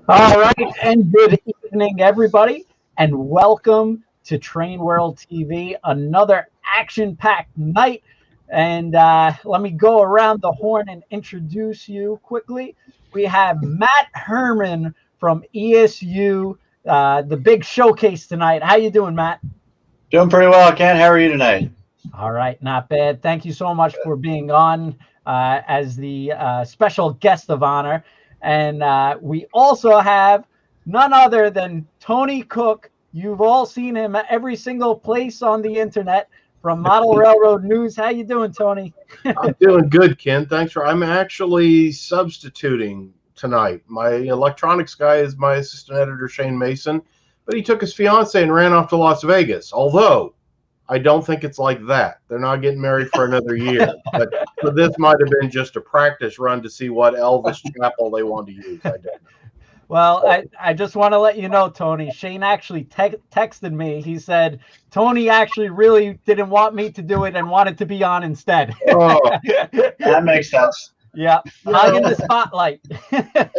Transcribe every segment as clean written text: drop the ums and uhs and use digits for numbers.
All right, and good evening, everybody, and welcome to TrainWorld TV, another action-packed night. And let me go around the horn and introduce you quickly. We have Matt Herman from ESU, the big showcase tonight. How you doing, Matt? Doing pretty well, Ken. How are you tonight? All right, not bad. Thank you so much for being on as the special guest of honor. And we also have none other than Tony Cook. You've all seen him at every single place on the internet from Model Railroad News. How you doing, Tony? I'm doing good, Ken. Thanks for. I'm actually substituting tonight. My electronics guy is my assistant editor, Shane Mason, but he took his fiance and ran off to Las Vegas. Although I don't think it's like that. They're not getting married for another year. But this might have been just a practice run to see what Elvis Chapel they want to use. I don't know. Well, I just want to let you know, Tony, Shane actually texted me. He said, Tony actually really didn't want me to do it and wanted to be on instead. Oh, that makes sense. Yeah, hung in the spotlight.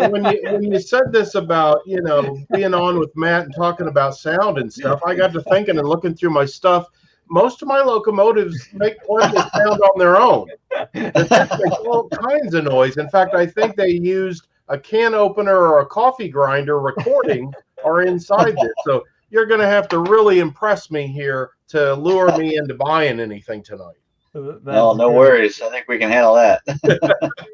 And when you said this about, being on with Matt and talking about sound and stuff, I got to thinking and looking through my stuff. Most of my locomotives make plenty of sound on their own. They make all kinds of noise. In fact, I think they used a can opener or a coffee grinder recording are inside this. So you're going to have to really impress me here to lure me into buying anything tonight. Well, no worries. I think we can handle that.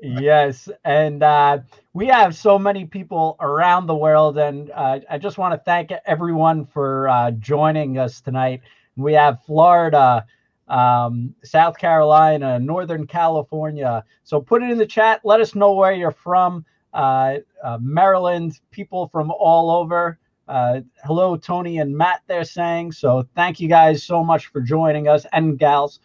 Yes, and we have so many people around the world, and I just want to thank everyone for joining us tonight. We have Florida, South Carolina, Northern California. So put it in the chat. Let us know where you're from. Maryland, people from all over. Hello, Tony and Matt, they're saying. So thank you guys so much for joining us, and gals.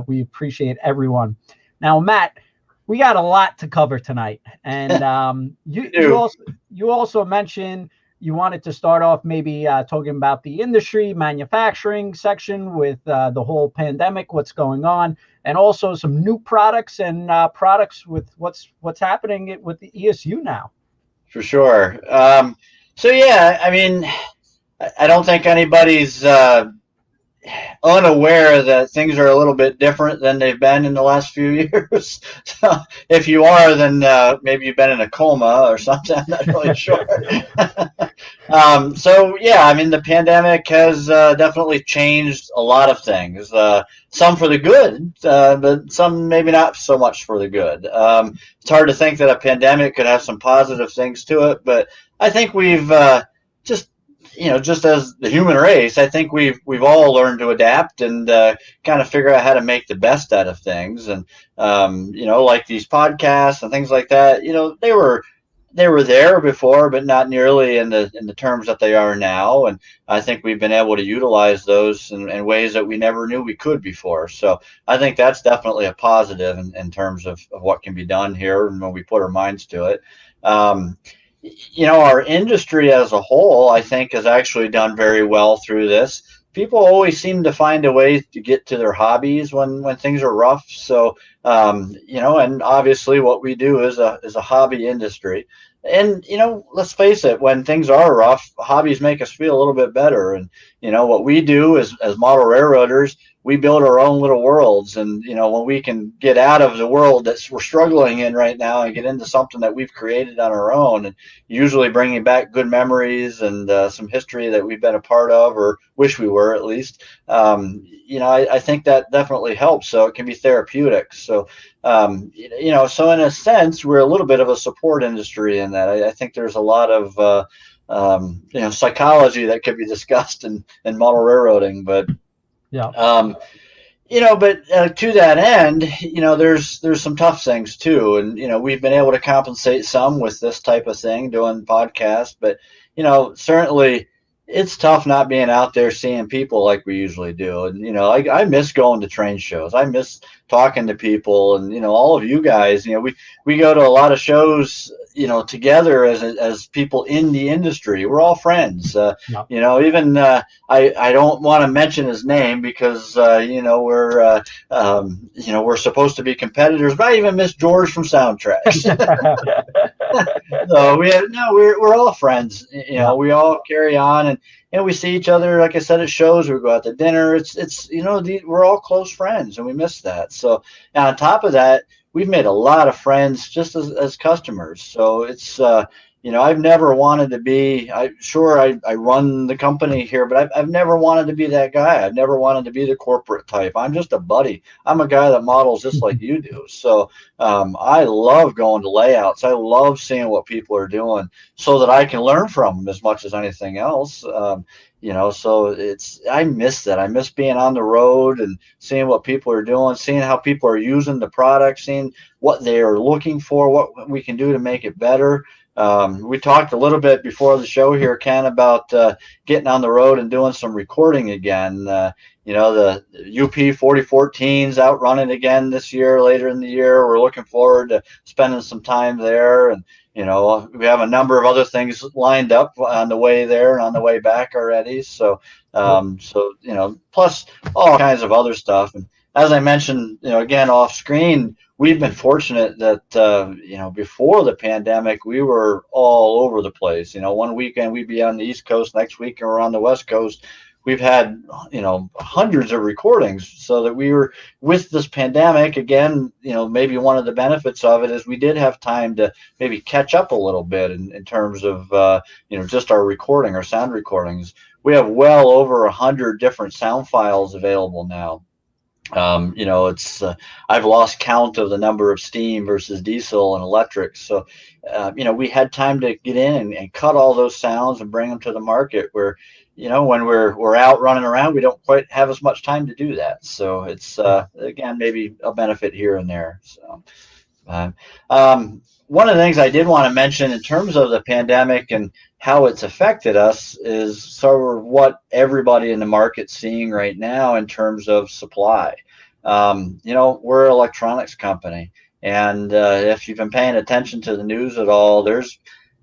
We appreciate everyone. Now, Matt, we got a lot to cover tonight. And you also mentioned you wanted to start off maybe talking about the industry, manufacturing section with the whole pandemic, what's going on, and also some new products and products with what's happening with the ESU now. For sure. So yeah, I mean, I don't think anybody's unaware that things are a little bit different than they've been in the last few years. So if you are, then maybe you've been in a coma or something. I'm not really sure. So yeah, I mean, the pandemic has definitely changed a lot of things. Some for the good, but some maybe not so much for the good. It's hard to think that a pandemic could have some positive things to it, but I think we've just just as the human race, I think we've all learned to adapt and kind of figure out how to make the best out of things. And like these podcasts and things like that, they were there before, but not nearly in the terms that they are now. And I think we've been able to utilize those in ways that we never knew we could before. So I think that's definitely a positive in terms of what can be done here and when we put our minds to it. Our industry as a whole, I think, has actually done very well through this. People always seem to find a way to get to their hobbies when things are rough. So, and obviously what we do is a hobby industry. And, let's face it, when things are rough, hobbies make us feel a little bit better. And, what we do as model railroaders, we build our own little worlds. And, when we can get out of the world that we're struggling in right now and get into something that we've created on our own, and usually bringing back good memories and some history that we've been a part of or wish we were at least, I think that definitely helps. So it can be therapeutic. So, so in a sense, we're a little bit of a support industry in that. I think there's a lot of psychology that could be discussed in model railroading, but yeah. But to that end, there's some tough things too, and we've been able to compensate some with this type of thing, doing podcasts. But certainly it's tough not being out there seeing people like we usually do. And I miss going to train shows. I miss talking to people, and all of you guys. We go to a lot of shows, together as people in the industry. We're all friends. Yeah. Even I don't want to mention his name because we're supposed to be competitors, but I even miss George from Soundtracks. So we're all friends. We all carry on, and we see each other. Like I said, at shows, we go out to dinner. It's we're all close friends, and we miss that. So and on top of that, we've made a lot of friends just as customers. So it's I've never wanted to be. I run the company here, but I've never wanted to be that guy. I've never wanted to be the corporate type. I'm just a buddy. I'm a guy that models just like you do. So I love going to layouts. I love seeing what people are doing so that I can learn from them as much as anything else. So I miss that. I miss being on the road and seeing what people are doing, seeing how people are using the product, seeing what they are looking for, what we can do to make it better. We talked a little bit before the show here, Ken, about getting on the road and doing some recording again. The UP 4014's out running again this year, later in the year. We're looking forward to spending some time there. And, we have a number of other things lined up on the way there and on the way back already. So, plus all kinds of other stuff. And as I mentioned, again, off screen, we've been fortunate that, before the pandemic, we were all over the place. One weekend we'd be on the East Coast, next weekend we're on the West Coast. We've had, hundreds of recordings, so that we were with this pandemic again. Maybe one of the benefits of it is we did have time to maybe catch up a little bit in terms of, just our sound recordings. We have well over 100 different sound files available now. I've lost count of the number of steam versus diesel and electric. So, we had time to get in and cut all those sounds and bring them to the market where, when we're out running around, we don't quite have as much time to do that. So it's, again, maybe a benefit here and there. So, one of the things I did want to mention in terms of the pandemic and how it's affected us is sort of what everybody in the market's seeing right now in terms of supply. We're an electronics company, and if you've been paying attention to the news at all, there's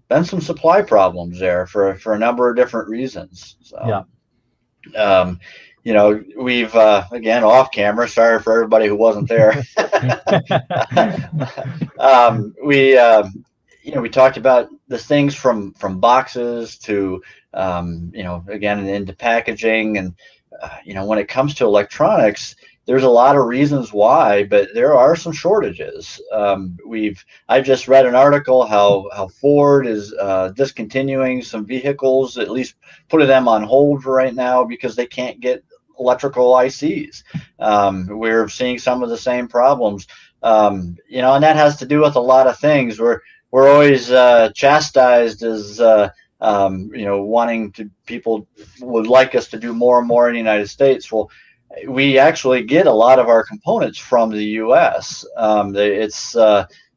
been some supply problems there for a number of different reasons. So, we've again, off camera, sorry for everybody who wasn't there. We talked about the things from boxes to again into packaging, and when it comes to electronics, there's a lot of reasons why, but there are some shortages. I've just read an article how Ford is discontinuing some vehicles, at least putting them on hold for right now because they can't get electrical ICs. We're seeing some of the same problems, and that has to do with a lot of things. We're always chastised as wanting to, people would like us to do more and more in the United States. Well, we actually get a lot of our components from the U.S.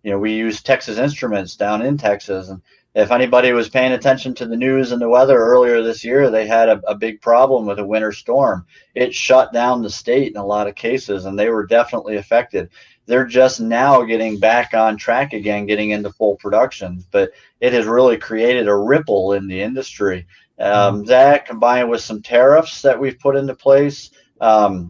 We use Texas Instruments down in Texas, and if anybody was paying attention to the news and the weather earlier this year, they had a big problem with a winter storm. It shut down the state in a lot of cases, and they were definitely affected. They're just now getting back on track again, getting into full production, but it has really created a ripple in the industry. That combined with some tariffs that we've put into place, a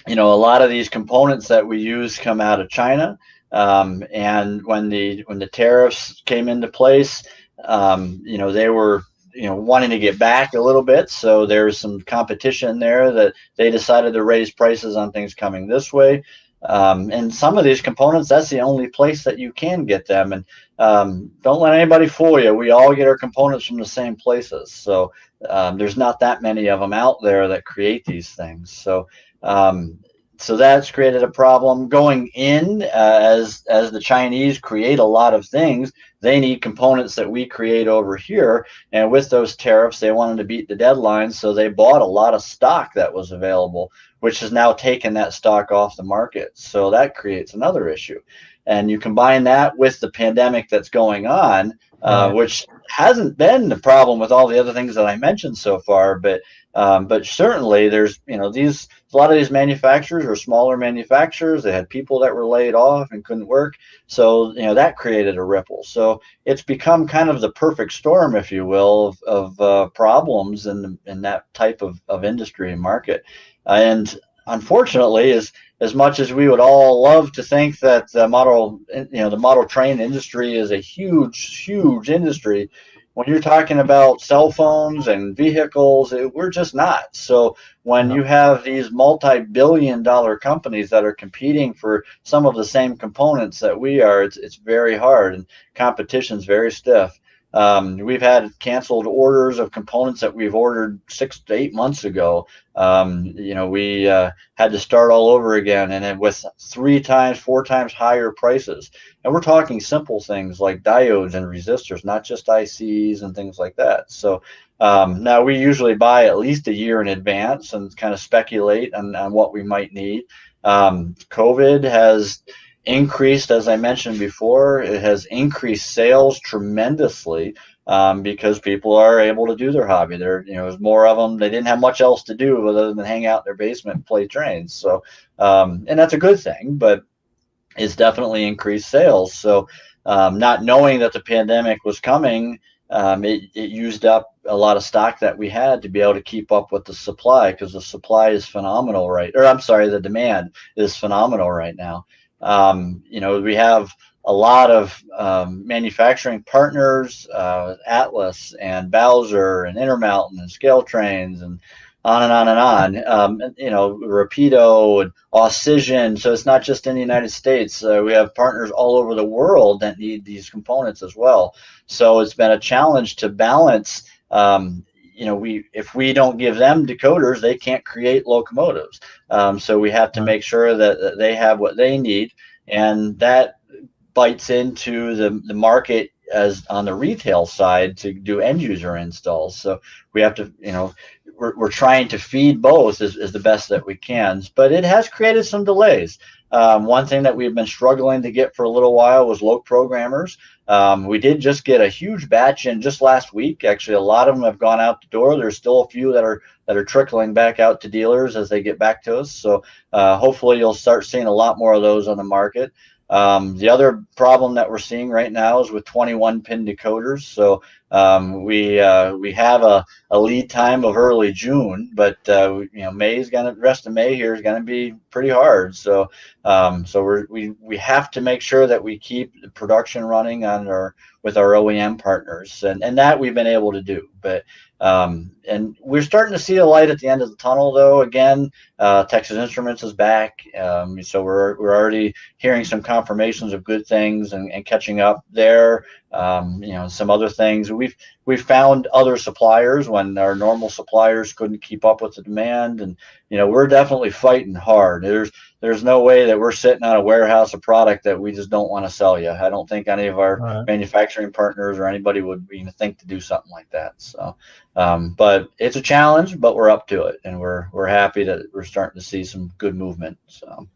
lot of these components that we use come out of China. And when the tariffs came into place, they were wanting to get back a little bit. So there's some competition there that they decided to raise prices on things coming this way. And some of these components, that's the only place that you can get them. And don't let anybody fool you. We all get our components from the same places. So there's not that many of them out there that create these things. So that's created a problem going in, as the Chinese create a lot of things. They need components that we create over here, and with those tariffs, they wanted to beat the deadline, so they bought a lot of stock that was available, which has now taken that stock off the market. So that creates another issue. And you combine that with the pandemic that's going on, which hasn't been the problem with all the other things that I mentioned so far, but certainly there's a lot of these manufacturers are smaller manufacturers. They had people that were laid off and couldn't work, so that created a ripple. So it's become kind of the perfect storm, if you will, of problems in that type of industry and market. And unfortunately, as much as we would all love to think that the model train industry is a huge industry, when you're talking about cell phones and vehicles, we're just not. So when you have these multi-billion-dollar companies that are competing for some of the same components that we are, it's very hard, and competition's very stiff. We've had canceled orders of components that we've ordered 6 to 8 months ago. We had to start all over again, and then with 3 times, 4 times higher prices. And we're talking simple things like diodes and resistors, not just ICs and things like that. So now we usually buy at least a year in advance and kind of speculate on what we might need. COVID has increased, as I mentioned before, it has increased sales tremendously because people are able to do their hobby. There's more of them. They didn't have much else to do other than hang out in their basement and play trains. So, and that's a good thing, but it's definitely increased sales. So, not knowing that the pandemic was coming, it used up a lot of stock that we had to be able to keep up with the supply, because the supply is phenomenal, the demand is phenomenal right now. We have a lot of manufacturing partners, Atlas and Bowser and Intermountain and Scale Trains and on and on and on. Rapido and Aucision. So it's not just in the United States. We have partners all over the world that need these components as well. So it's been a challenge to balance. If we don't give them decoders, they can't create locomotives. So we have to make sure that they have what they need, and that bites into the market as on the retail side to do end user installs. So we have to, we're trying to feed both as the best that we can, but it has created some delays. One thing that we've been struggling to get for a little while was Lok programmers. We did just get a huge batch in just last week. Actually, a lot of them have gone out the door. There's still a few that are trickling back out to dealers as they get back to us. So hopefully you'll start seeing a lot more of those on the market. The other problem that we're seeing right now is with 21-pin decoders. So we have a lead time of early June, but rest of May here is going to be pretty hard. So we have to make sure that we keep the production running with our OEM partners, and that we've been able to do. But and we're starting to see a light at the end of the tunnel, though. Again, Texas Instruments is back, so we're already hearing some confirmations of good things and catching up there. Some other things we've found other suppliers when our normal suppliers couldn't keep up with the demand, and we're definitely fighting hard. There's no way that we're sitting on a warehouse of product that we just don't want to sell you. I don't think any of our manufacturing partners or anybody would even think to do something like that. So, but it's a challenge, but we're up to it, and we're happy that we're starting to see some good movement. So,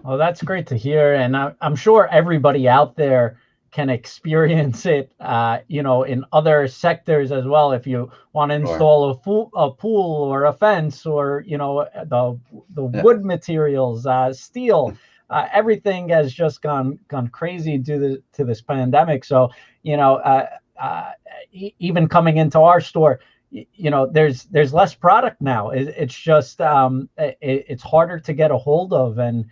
well, that's great to hear, and I'm sure everybody out there can experience it, in other sectors as well. If you want to install a pool or a fence, or the wood materials, steel, everything has just gone crazy due to this pandemic. So even coming into our store, there's less product now. It's just it's harder to get a hold of, and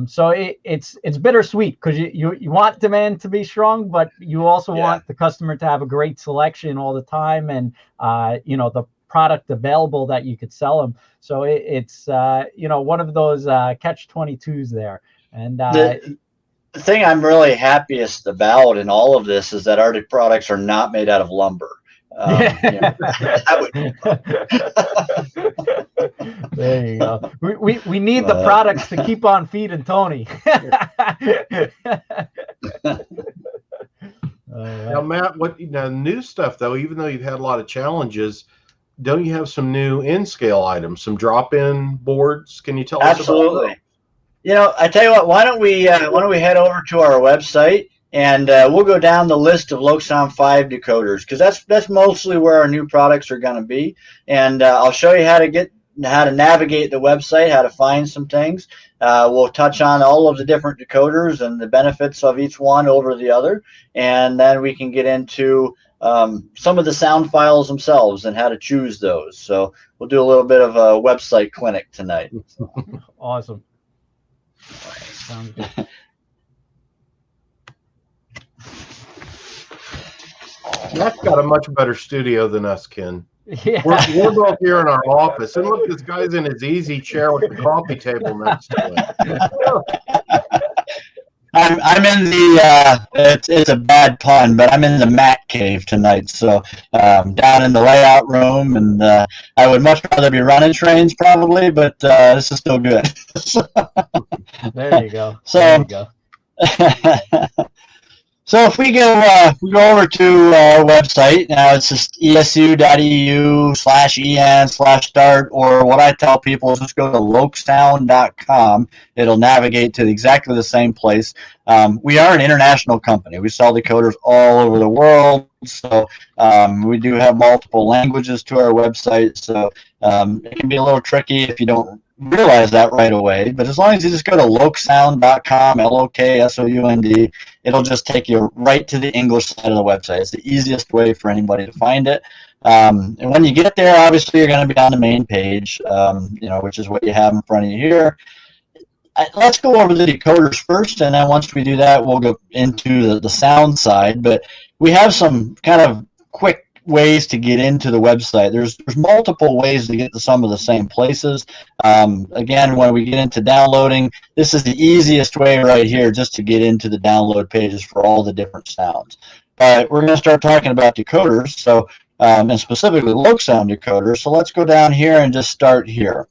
so it's bittersweet, because you want demand to be strong, but you also want the customer to have a great selection all the time, and the product available that you could sell them. So it's one of those catch-22s there. And the thing I'm really happiest about in all of this is that our products are not made out of lumber. There you go. We need the products to keep on feeding Tony. Now, Matt, new stuff though? Even though you've had a lot of challenges, don't you have some new in-scale items, some drop-in boards? Can you tell us about that? I tell you what. Why don't we head over to our website, and we'll go down the list of LokSound 5 decoders, because that's mostly where our new products are going to be. And I'll show you how to navigate the website, how to find some things. We'll touch on all of the different decoders and the benefits of each one over the other, and then we can get into some of the sound files themselves and how to choose those. So we'll do a little bit of a website clinic tonight. Awesome. Sounds good. Matt's got a much better studio than us, Ken. Yeah. We're both here in our office, and look, this guy's in his easy chair with the coffee table next to him. I'm in the it's a bad pun, but I'm in the Mac cave tonight. So down in the layout room, and I would much rather be running trains probably, but this is still good. There you go. So, there you go. So if we go over to our website, now it's just esu.eu/en/start, or what I tell people is just go to LokSound.com. It'll navigate to exactly the same place. We are an international company. We sell decoders all over the world, so we do have multiple languages to our website, so it can be a little tricky if you don't realize that right away. But as long as you just go to LokSound.com, LokSound, it'll just take you right to the English side of the website. It's the easiest way for anybody to find it. And when you get there, obviously you're going to be on the main page, which is what you have in front of you here. Let's go over the decoders first, and then once we do that, we'll go into the sound side. But we have some kind of quick ways to get into the website. There's multiple ways to get to some of the same places. Again, when we get into downloading, this is the easiest way right here, just to get into the download pages for all the different sounds. But we're going to start talking about decoders, so and specifically LokSound decoders. So let's go down here and just start here.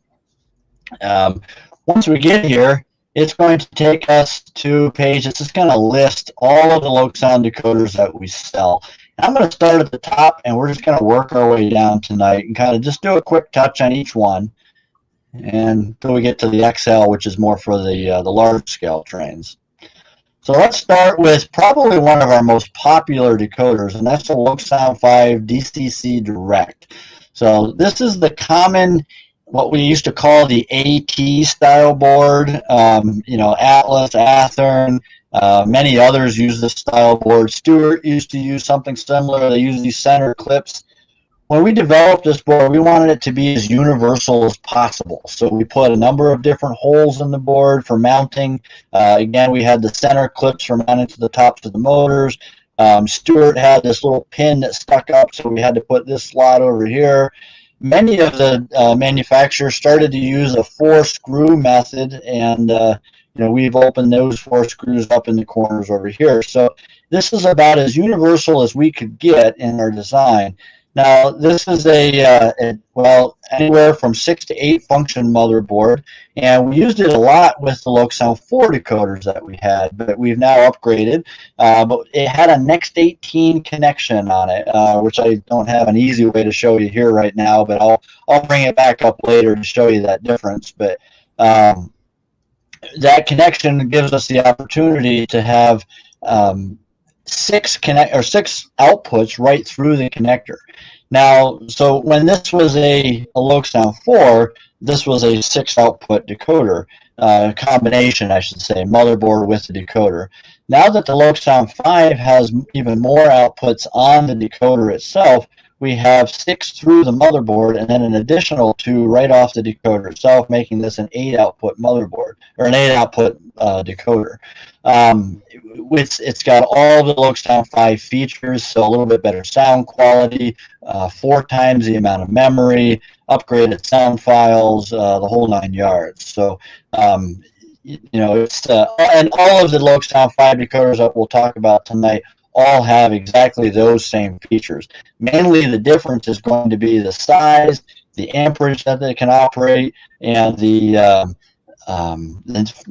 Once we get here, it's going to take us to a page that's just going to list all of the LokSound decoders that we sell. I'm going to start at the top, and we're just going to work our way down tonight and kind of just do a quick touch on each one, and until we get to the XL, which is more for the large scale trains. So let's start with probably one of our most popular decoders, and that's the LokSound 5 DCC Direct. So this is the common, what we used to call the AT style board. Atlas, Athearn, many others use this style board. Stewart used to use something similar. They use these center clips. when we developed this board, we wanted it to be as universal as possible. So we put a number of different holes in the board for mounting. Again, we had the center clips for mounting to the tops of the motors. Stuart had this little pin that stuck up, so we had to put this slot over here. Many of the manufacturers started to use a 4-screw method, and we've opened those 4 screws up in the corners over here. So this is about as universal as we could get in our design. Now, this is anywhere from 6 to 8 function motherboard, and we used it a lot with the LokSound 4 decoders that we had, but we've now upgraded. But it had a Next 18 connection on it, which I don't have an easy way to show you here right now, but I'll bring it back up later to show you that difference. But that connection gives us the opportunity to have 6 outputs right through the connector. Now, so when this was a LokSound 4, this was a 6-output decoder, combination, I should say, motherboard with the decoder. Now that the LokSound 5 has even more outputs on the decoder itself, we have 6 through the motherboard and then an additional 2 right off the decoder itself, making this an 8-output motherboard, or an 8-output decoder. It's got all the LokSound 5 features, so a little bit better sound quality, 4 times the amount of memory, upgraded sound files, the whole 9 yards. So, it's and all of the LokSound 5 decoders that we'll talk about tonight all have exactly those same features. Mainly the difference is going to be the size, the amperage that they can operate, and the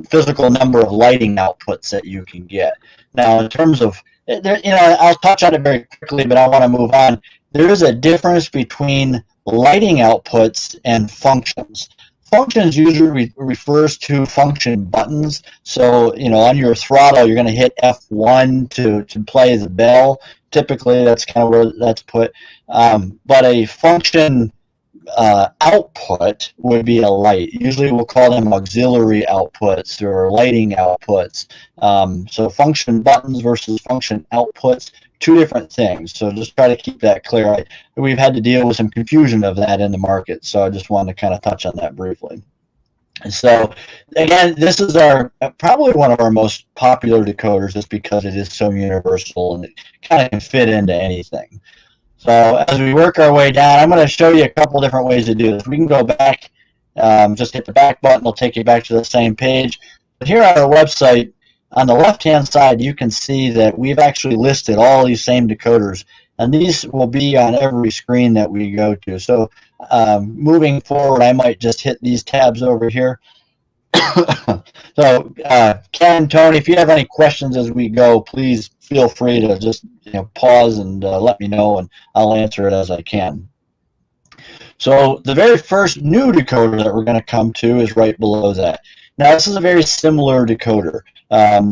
physical number of lighting outputs that you can get. Now, in terms of, I'll touch on it very quickly, but I want to move on. There is a difference between lighting outputs and functions. Functions usually refers to function buttons. So, on your throttle, you're going to hit F1 to play the bell. Typically, that's kind of where that's put. But a function output would be a light. Usually we'll call them auxiliary outputs or lighting outputs. So function buttons versus function outputs, 2 different things. So just try to keep that clear. We've had to deal with some confusion of that in the market, so I just wanted to kind of touch on that briefly. So again, this is probably one of our most popular decoders just because it is so universal and it kind of can fit into anything. So as we work our way down, I'm going to show you a couple different ways to do this. We can go back, just hit the back button, it'll take you back to the same page. But here on our website, on the left-hand side, you can see that we've actually listed all these same decoders, and these will be on every screen that we go to. So moving forward, I might just hit these tabs over here. So Ken, Tony, if you have any questions as we go, please feel free to just pause and let me know, and I'll answer it as I can. So the very first new decoder that we're going to come to is right below that. Now this is a very similar decoder.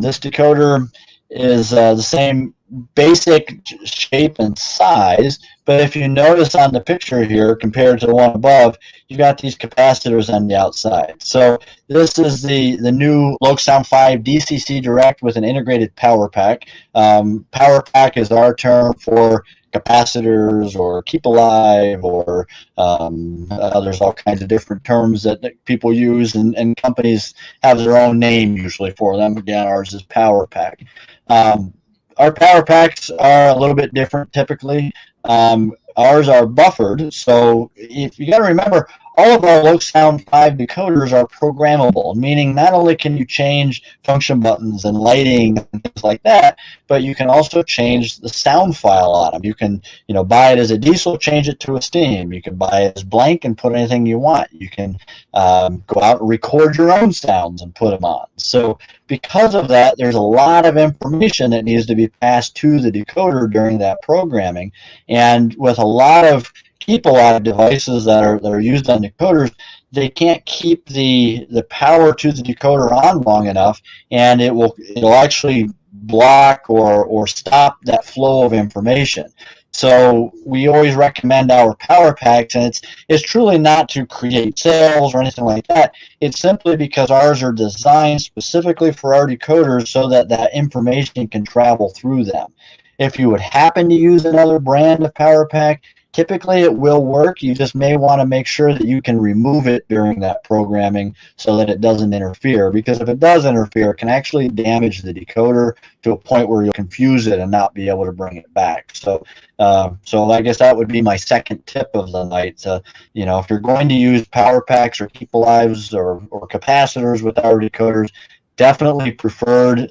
This decoder is the same basic shape and size, but if you notice on the picture here compared to the one above, you've got these capacitors on the outside. So this is the new LokSound 5 DCC Direct with an integrated power pack. Power pack is our term for capacitors or keep alive, or there's all kinds of different terms that people use, and companies have their own name usually for them. Again, ours is power pack. Our power packs are a little bit different typically. Ours are buffered, so if you got to remember, all of our LokSound 5 decoders are programmable, meaning not only can you change function buttons and lighting and things like that, but you can also change the sound file on them. You can, buy it as a diesel, change it to a steam. You can buy it as blank and put anything you want. You can go out and record your own sounds and put them on. So because of that, there's a lot of information that needs to be passed to the decoder during that programming. And with a lot of keep alive devices that are used on decoders, they can't keep the power to the decoder on long enough, and it'll actually block or stop that flow of information. So we always recommend our power packs, and it's truly not to create sales or anything like that. It's simply because ours are designed specifically for our decoders so that that information can travel through them. If you would happen to use another brand of power pack, Typically, it will work. You just may want to make sure that you can remove it during that programming so that it doesn't interfere. Because if it does interfere, it can actually damage the decoder to a point where you'll confuse it and not be able to bring it back. So, I guess that would be my second tip of the night. If you're going to use power packs or keep alives or capacitors with our decoders, definitely preferred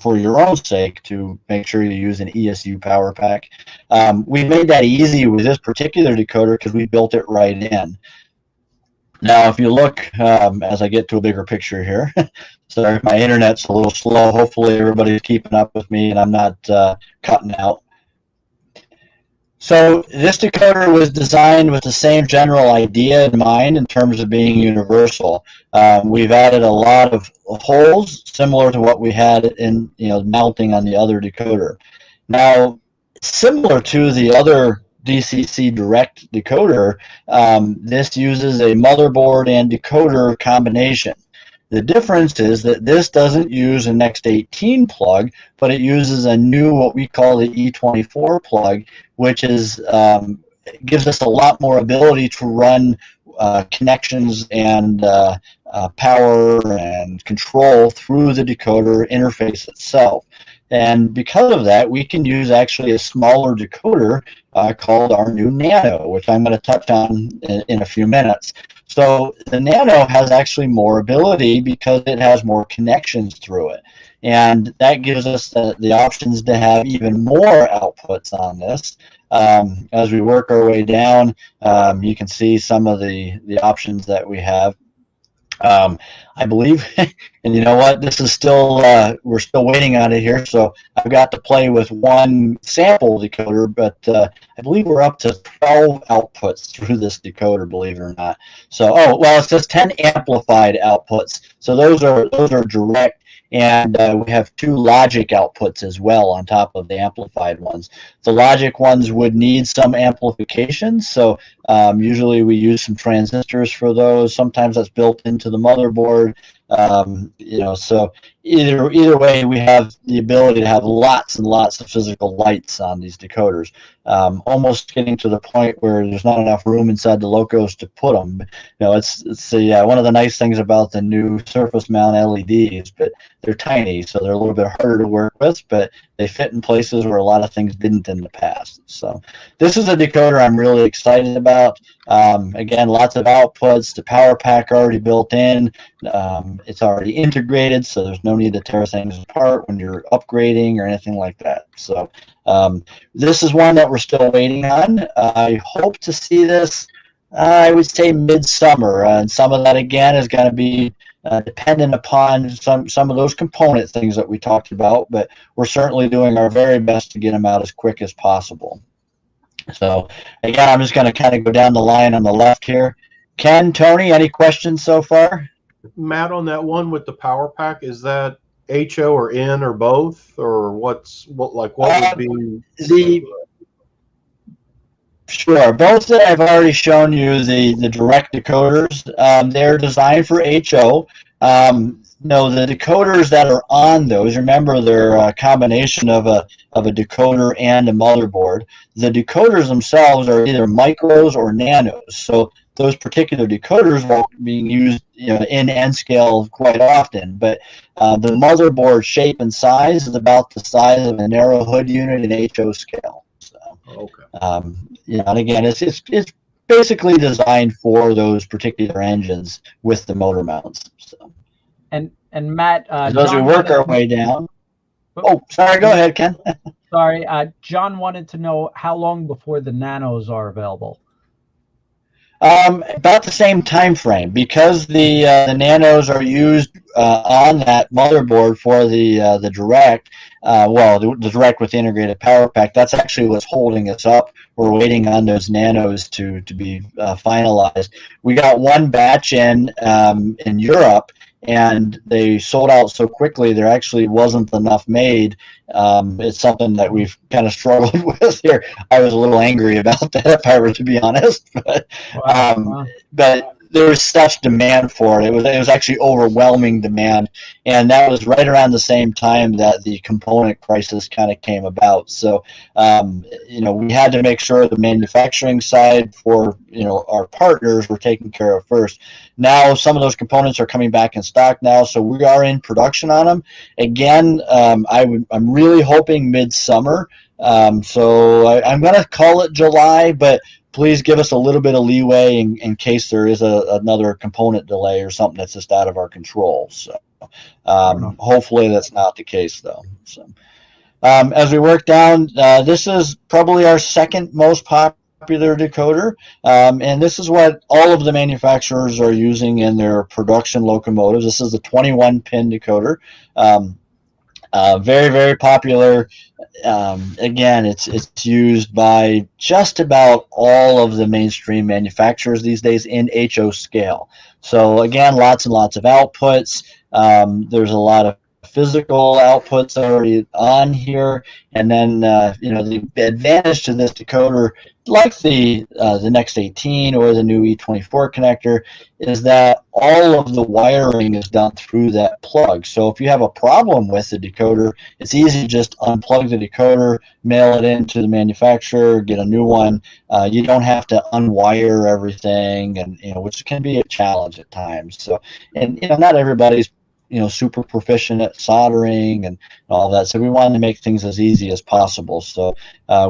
for your own sake to make sure you use an ESU power pack. We made that easy with this particular decoder because we built it right in. Now, if you look, as I get to a bigger picture here, sorry, my internet's a little slow. Hopefully everybody's keeping up with me and I'm not cutting out. So this decoder was designed with the same general idea in mind in terms of being universal. We've added a lot of holes similar to what we had in mounting on the other decoder. Now, similar to the other DCC direct decoder, this uses a motherboard and decoder combination. The difference is that this doesn't use a Next 18 plug, but it uses a new, what we call the E24 plug, which is gives us a lot more ability to run connections and power and control through the decoder interface itself. And because of that, we can use actually a smaller decoder called our new Nano, which I'm going to touch on in a few minutes. So the Nano has actually more ability because it has more connections through it. And that gives us the options to have even more outputs on this. As we work our way down, you can see some of the options that we have. I believe, and you know what, this is still, we're still waiting on it here, so I've got to play with one sample decoder, but I believe we're up to 12 outputs through this decoder, believe it or not. So, it says 10 amplified outputs, so those are direct, and we have 2 logic outputs as well on top of the amplified ones. The logic ones would need some amplification, so usually we use some transistors for those. Sometimes that's built into the motherboard. So either way, we have the ability to have lots and lots of physical lights on these decoders, almost getting to the point where there's not enough room inside the locos to put them. It's one of the nice things about the new surface mount LEDs, but they're tiny, so they're a little bit harder to work with, but they fit in places where a lot of things didn't in the past. So this is a decoder I'm really excited about. Again, lots of outputs, the power pack already built in. It's already integrated, so there's no need to tear things apart when you're upgrading or anything like that. So this is one that we're still waiting on. I hope to see this, I would say midsummer, and some of that again is going to be dependent upon some of those component things that we talked about, but we're certainly doing our very best to get them out as quick as possible. So again, I'm just going to kind of go down the line on the left here. Ken, Tony, any questions so far? Matt, on that one with the power pack, is that HO or N or both, or what would be Sure, both that I've already shown you, the direct decoders, they're designed for HO. The decoders that are on those, remember, they're a combination of a decoder and a motherboard. The decoders themselves are either micros or nanos, so those particular decoders are being used in N scale quite often, but the motherboard shape and size is about the size of a narrow hood unit in HO scale. So, okay. And again, it's basically designed for those particular engines with the motor mounts. So, and Matt, as we work our way down. Oh, sorry. Go ahead, Ken. Sorry, John wanted to know how long before the nanos are available. About the same time frame, because the nanos are used on that motherboard for the direct. The direct with the integrated power pack. That's actually what's holding us up. We're waiting on those nanos to be finalized. We got one batch in Europe, and they sold out so quickly there actually wasn't enough made. It's something that we've kind of struggled with here. I was a little angry about that, if I were to be honest. But there was such demand for it. It was actually overwhelming demand, and that was right around the same time that the component crisis kind of came about. So, we had to make sure the manufacturing side for our partners were taken care of first. Now some of those components are coming back in stock now, so we are in production on them again. I'm really hoping midsummer. So I'm going to call it July, but please give us a little bit of leeway in case there is another component delay or something that's just out of our control. So hopefully that's not the case, though. So as we work down, this is probably our second most popular decoder, and this is what all of the manufacturers are using in their production locomotives. This is the 21-pin decoder. Very, very popular. Again, it's used by just about all of the mainstream manufacturers these days in HO scale. So again, lots and lots of outputs. There's a lot of physical outputs already on here, and then the advantage to this decoder, like the Next 18 or the new E24 connector, is that all of the wiring is done through that plug. So if you have a problem with the decoder, it's easy to just unplug the decoder, mail it into the manufacturer, get a new one. You don't have to unwire everything, and which can be a challenge at times. So, and not everybody's super proficient at soldering and all that. So we wanted to make things as easy as possible. So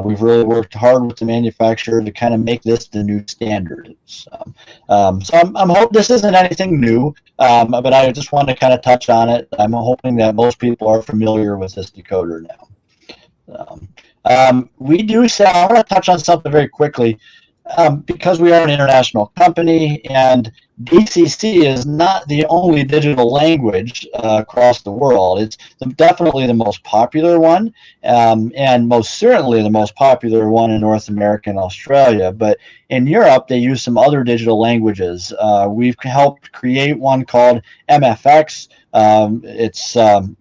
we've really worked hard with the manufacturer to kind of make this the new standard. So I'm hoping this isn't anything new, but I just want to kind of touch on it. I'm hoping that most people are familiar with this decoder now. We do sell, I want to touch on something very quickly. Because we are an international company, and DCC is not the only digital language across the world. It's definitely the most popular one, and most certainly the most popular one in North America and Australia. But in Europe, they use some other digital languages. We've helped create one called MFX.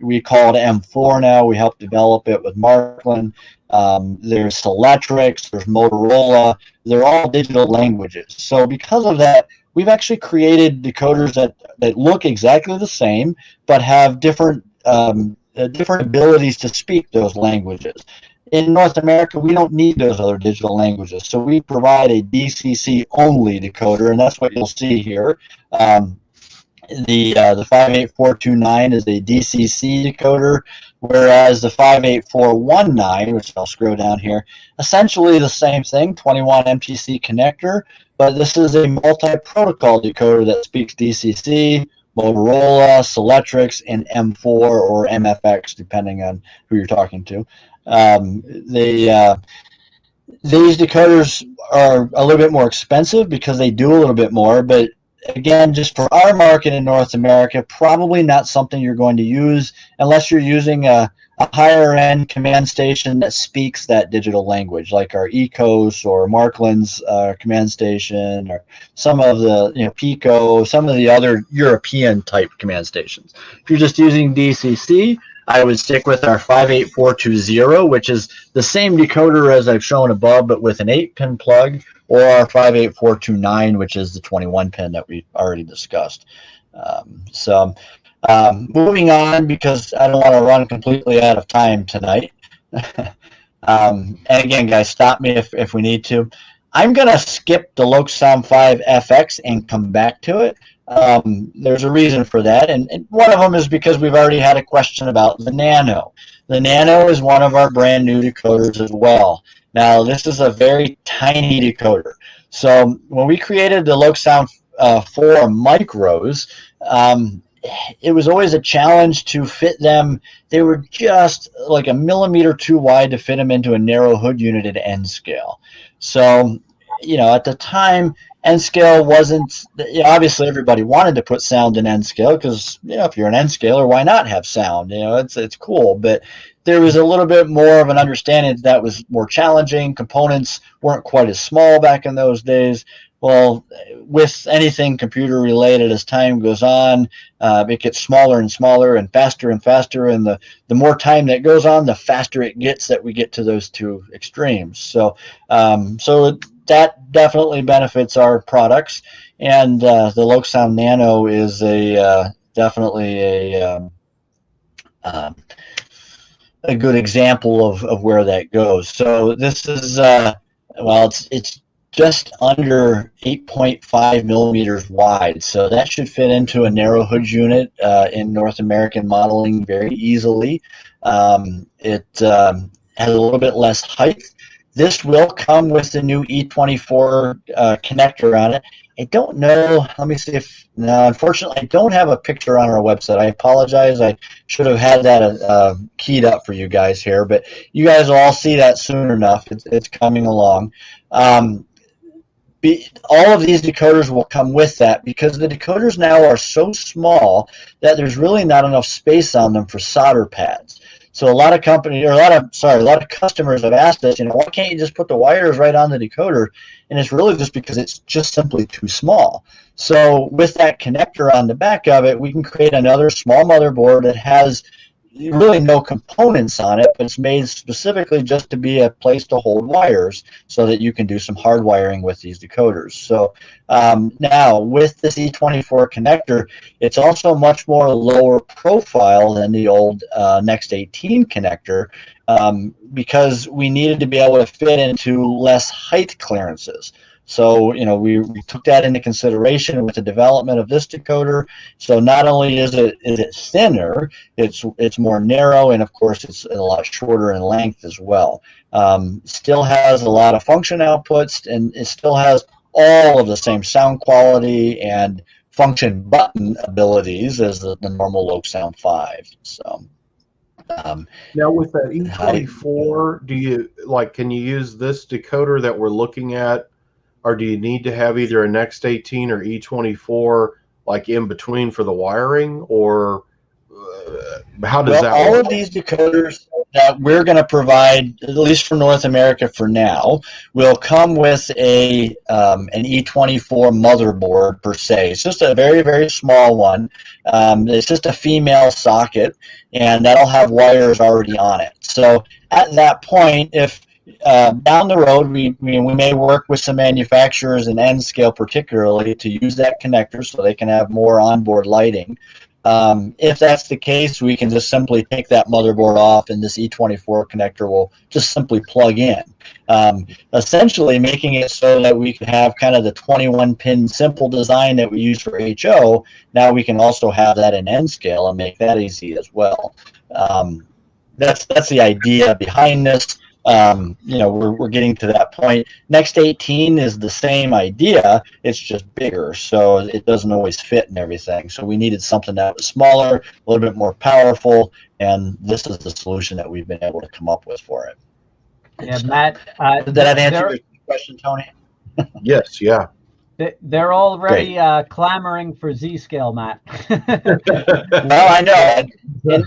We call it M4 now. We helped develop it with Markland. There's Selectrix, there's Motorola. They're all digital languages. So because of that, we've actually created decoders that look exactly the same, but have different abilities to speak those languages. In North America, we don't need those other digital languages. So we provide a DCC only decoder, and that's what you'll see here. The 58429 is a DCC decoder, whereas the 58419, which I'll scroll down here, essentially the same thing, 21 MTC connector, but this is a multi-protocol decoder that speaks DCC, Motorola, Selectrix, and M4 or MFX, depending on who you're talking to. These decoders are a little bit more expensive because they do a little bit more, but again, just for our market in North America, probably not something you're going to use unless you're using a higher end command station that speaks that digital language, like our ECOS or Markland's command station, or some of the Pico, some of the other European type command stations. If you're just using DCC, I would stick with our 58420, which is the same decoder as I've shown above, but with an 8-pin plug, or our 58429, which is the 21-pin that we already discussed. Moving on, because I don't want to run completely out of time tonight. And again, guys, stop me if we need to. I'm going to skip the LokSound 5 FX and come back to it. There's a reason for that, and one of them is because we've already had a question about the Nano. The Nano is one of our brand new decoders as well. Now, this is a very tiny decoder. So when we created the LokSound 4 micros, it was always a challenge to fit them. They were just like a millimeter too wide to fit them into a narrow hood unit at N scale. So, at the time, N scale wasn't, obviously everybody wanted to put sound in N scale because, if you're an N scaler, why not have sound? It's cool. But there was a little bit more of an understanding that was more challenging. Components weren't quite as small back in those days. Well, with anything computer related, as time goes on, it gets smaller and smaller and faster, and the more time that goes on, the faster it gets that we get to those two extremes. So that definitely benefits our products, and the LokSound Nano is definitely a good example of where that goes. So this is it's just under 8.5 millimeters wide, so that should fit into a narrow hood unit in North American modeling very easily. It has a little bit less height. This will come with the new E24 connector on it. I don't know. Let me see if no. Unfortunately, I don't have a picture on our website. I apologize. I should have had that keyed up for you guys here, but you guys will all see that soon enough. It's coming along. All of these decoders will come with that because the decoders now are so small that there's really not enough space on them for solder pads. So a lot of customers have asked us, why can't you just put the wires right on the decoder? And it's really just because it's just simply too small. So with that connector on the back of it, we can create another small motherboard that has really no components on it, but it's made specifically just to be a place to hold wires so that you can do some hard wiring with these decoders. So now with this E24 connector, it's also much more lower profile than the old Next 18 connector because we needed to be able to fit into less height clearances. So, we took that into consideration with the development of this decoder. So not only is it thinner, it's more narrow, and of course it's a lot shorter in length as well. Still has a lot of function outputs, and it still has all of the same sound quality and function button abilities as the normal LokSound 5. So now with that E24, can you use this decoder that we're looking at? Or do you need to have either a Next 18 or E24 in between for the wiring, or how does that work? All of these decoders that we're going to provide, at least for North America for now, will come with an E24 motherboard per se. It's just a very, very small one. It's just a female socket, and that'll have wires already on it. So at that point, if down the road, we may work with some manufacturers in N scale particularly to use that connector so they can have more onboard lighting. If that's the case, we can just simply take that motherboard off and this E24 connector will just simply plug in. Essentially making it so that we can have kind of the 21-pin simple design that we use for HO. Now we can also have that in N scale and make that easy as well. That's the idea behind this. We're getting to that point. Next 18 is the same idea, it's just bigger, so it doesn't always fit and everything. So we needed something that was smaller, a little bit more powerful, and this is the solution that we've been able to come up with for it. Yeah, Matt. Did that answer your question, Tony? Yes, yeah. They're already clamoring for Z-scale, Matt. Well, I know. And,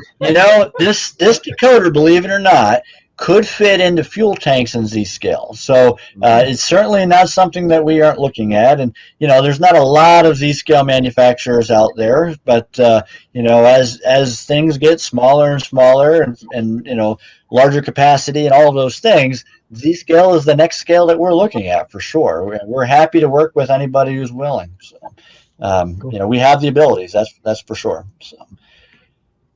this decoder, believe it or not, could fit into fuel tanks in Z-scale. So it's certainly not something that we aren't looking at. And, there's not a lot of Z-scale manufacturers out there, but, as things get smaller and smaller and larger capacity and all of those things, Z-scale is the next scale that we're looking at for sure. We're happy to work with anybody who's willing. So, cool. We have the abilities, that's for sure. So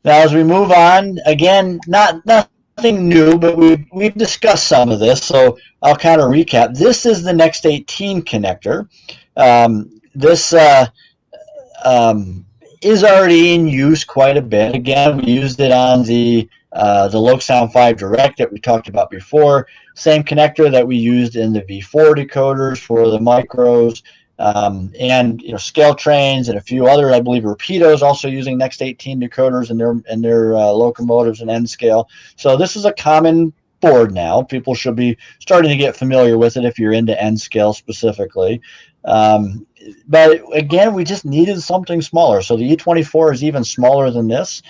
now as we move on, again, nothing new, but we've discussed some of this, so I'll kind of recap. This is the Next 18 connector. This is already in use quite a bit. Again, we used it on the LokSound 5 Direct that we talked about before. Same connector that we used in the V4 decoders for the micros. And scale trains and a few other, I believe, Rapidos also using Next 18 decoders in their locomotives and N scale. So this is a common board now. People should be starting to get familiar with it if you're into N scale specifically. But again, we just needed something smaller. So the E24 is even smaller than this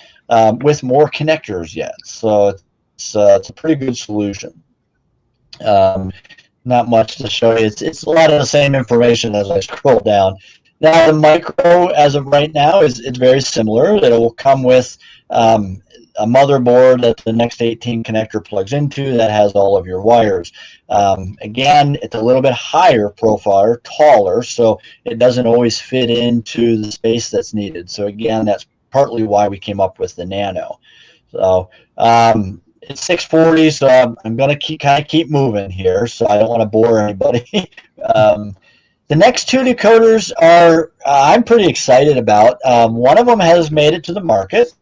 with more connectors yet. So it's a pretty good solution. not much to show you. It's a lot of the same information as I scroll down. Now the micro, as of right now, is it's very similar. It will come with a motherboard that the Next 18 connector plugs into that has all of your wires. Again, it's a little bit higher profile, taller, so it doesn't always fit into the space that's needed. So again, that's partly why we came up with the nano. So it's 6:40, so I'm going to kind of keep moving here, so I don't want to bore anybody. The next two decoders are I'm pretty excited about. One of them has made it to the market.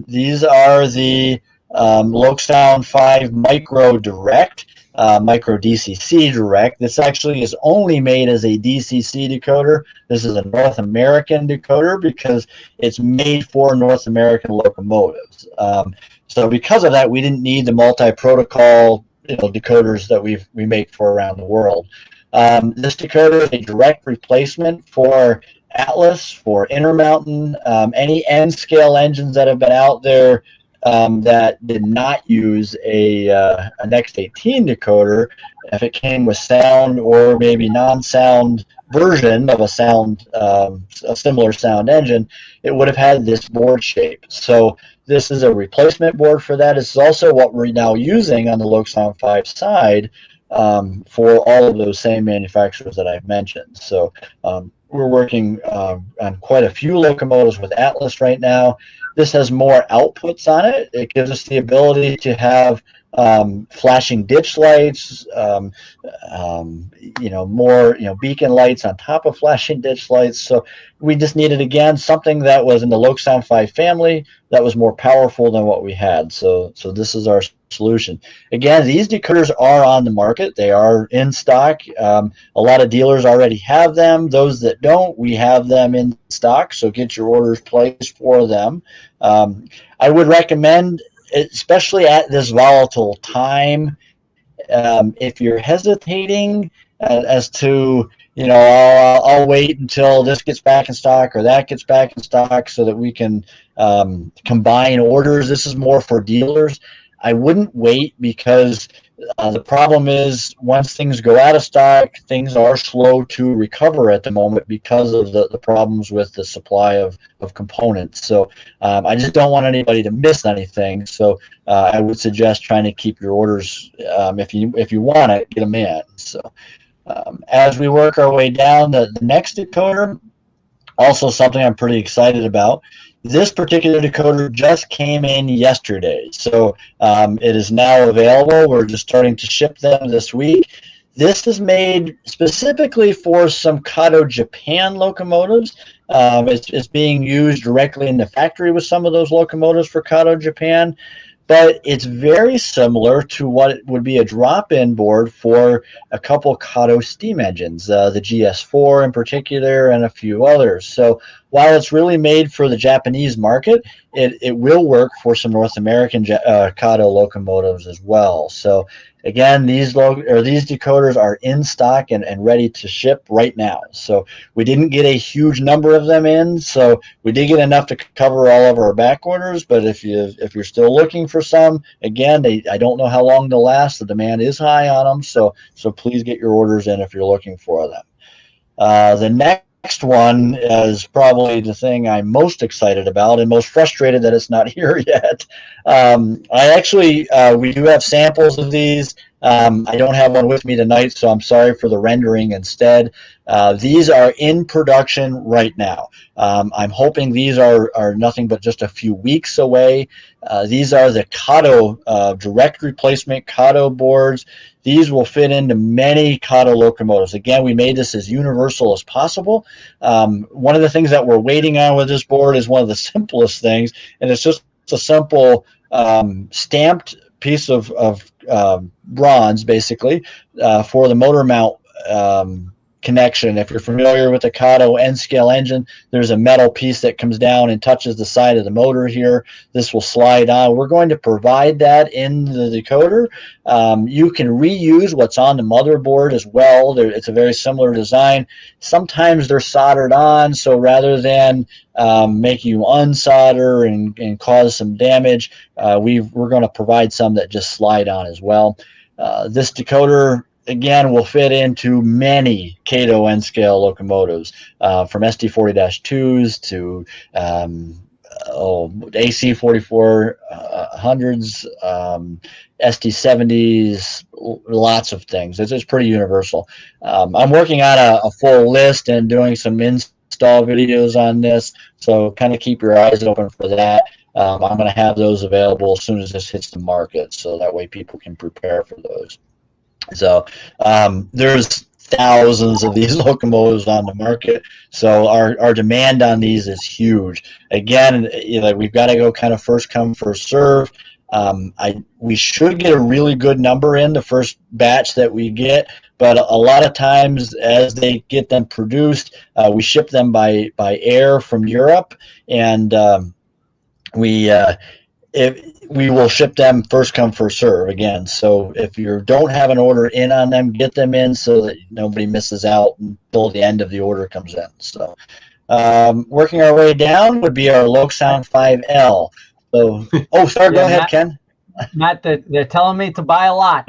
These are the LokSound 5 Micro Direct, Micro DCC Direct. This actually is only made as a DCC decoder. This is a North American decoder because it's made for North American locomotives. So because of that, we didn't need the multi-protocol decoders that we make for around the world. This decoder is a direct replacement for Atlas, for Intermountain, any N-scale engines that have been out there that did not use a Next 18 decoder. If it came with sound or maybe non-sound version of a similar sound engine, it would have had this board shape. So this is a replacement board for that. This is also what we're now using on the LokSound 5 side for all of those same manufacturers that I've mentioned. So we're working on quite a few locomotives with Atlas right now. This has more outputs on it. It gives us the ability to have flashing ditch lights, more beacon lights on top of flashing ditch lights. So we just needed, again, something that was in the LokSound 5 family that was more powerful than what we had. So this is our solution. Again, these decoders are on the market. They are in stock. A lot of dealers already have them. Those that don't, we have them in stock. So get your orders placed for them. I would recommend, especially at this volatile time, if you're hesitating as to, I'll wait until this gets back in stock or that gets back in stock so that we can combine orders. This is more for dealers. I wouldn't wait because the problem is once things go out of stock, things are slow to recover at the moment because of the problems with the supply of components. So I just don't want anybody to miss anything. So I would suggest trying to keep your orders, if you want it, get them in. So as we work our way down, the next decoder, also something I'm pretty excited about. This particular decoder just came in yesterday, so it is now available. We're just starting to ship them this week. This is made specifically for some Kato Japan locomotives. It's being used directly in the factory with some of those locomotives for Kato Japan, but it's very similar to what would be a drop-in board for a couple Kato steam engines, the GS4 in particular, and a few others. So while it's really made for the Japanese market, it will work for some North American Kato locomotives as well. So again, these decoders are in stock and ready to ship right now. So we didn't get a huge number of them in, so we did get enough to cover all of our back orders. But if you're still looking for some, again, I don't know how long they'll last. The demand is high on them, so please get your orders in if you're looking for them. The next one is probably the thing I'm most excited about and most frustrated that it's not here yet. We do have samples of these. I don't have one with me tonight, so I'm sorry for the rendering instead. These are in production right now. I'm hoping these are nothing but just a few weeks away. These are the Kato direct replacement Kato boards. These will fit into many Kato locomotives. Again, we made this as universal as possible. One of the things that we're waiting on with this board is one of the simplest things, and it's just a simple stamped piece of bronze, basically, for the motor mount connection. If you're familiar with the Kato N-scale engine, there's a metal piece that comes down and touches the side of the motor here. This will slide on. We're going to provide that in the decoder. You can reuse what's on the motherboard as well. It's a very similar design. Sometimes they're soldered on, so rather than make you unsolder and cause some damage, we're going to provide some that just slide on as well. This decoder again, will fit into many Kato N-scale locomotives, from ST40-2s to AC 4400s, ST70s, lots of things. It's pretty universal. I'm working on a full list and doing some install videos on this, so kind of keep your eyes open for that. I'm going to have those available as soon as this hits the market, so that way people can prepare for those. So there's thousands of these locomotives on the market, so our demand on these is huge. Again, we've got to go kind of first come first serve. We should get a really good number in the first batch that we get, but a lot of times as they get them produced, we ship them by air from Europe, and we will ship them first come first serve again. So if you don't have an order in on them, get them in so that nobody misses out until the end of the order comes in. So working our way down would be our LokSound 5L. So sorry, go ahead, Ken. Matt, they're telling me to buy a lot.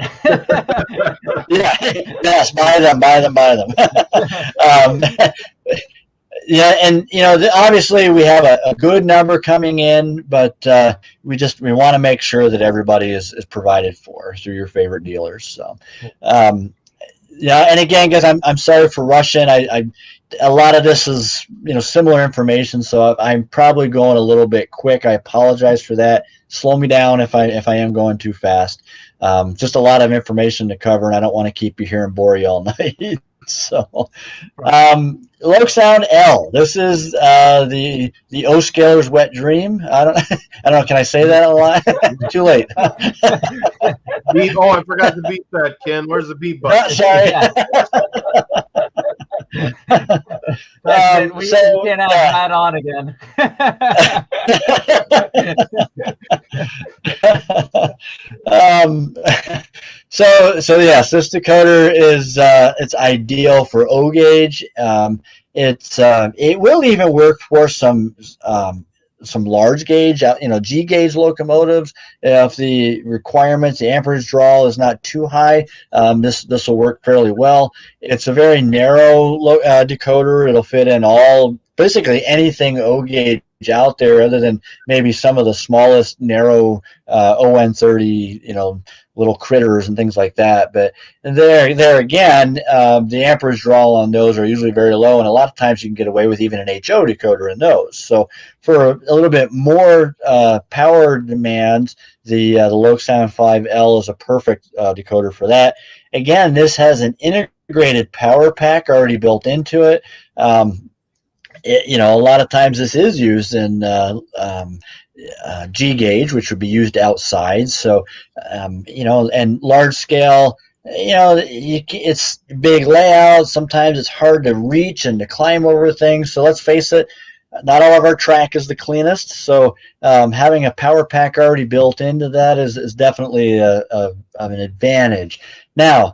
Yes, buy them. Yeah, and obviously we have a good number coming in, but we want to make sure that everybody is provided for through your favorite dealers. So, and again, guys, I'm sorry for rushing. A lot of this is similar information, so I'm probably going a little bit quick. I apologize for that. Slow me down if I am going too fast. Just a lot of information to cover, and I don't want to keep you here and bore you all night. So, LokSound L. This is the O-Scaler's wet dream. I don't know. Can I say that a lot? Too late. Beep. Oh, I forgot to beep that, Ken. Where's the beep button? Sorry. We can't have that on again. So yes, this decoder is it's ideal for O gauge. It will even work for some large gauge, G gauge locomotives. If the requirements, the amperage draw is not too high, this will work fairly well. It's a very narrow decoder. It'll fit in basically anything O gauge out there, other than maybe some of the smallest narrow ON30, little critters and things like that. But there again, the amperage draw on those are usually very low, and a lot of times you can get away with even an HO decoder in those. So for a little bit more power demands, the LokSound 5L is a perfect decoder for that. Again, this has an integrated power pack already built into it. A lot of times this is used in G gauge, which would be used outside. So, and large scale, it's big layout. Sometimes it's hard to reach and to climb over things. So let's face it, not all of our track is the cleanest. So having a power pack already built into that is definitely an advantage. Now,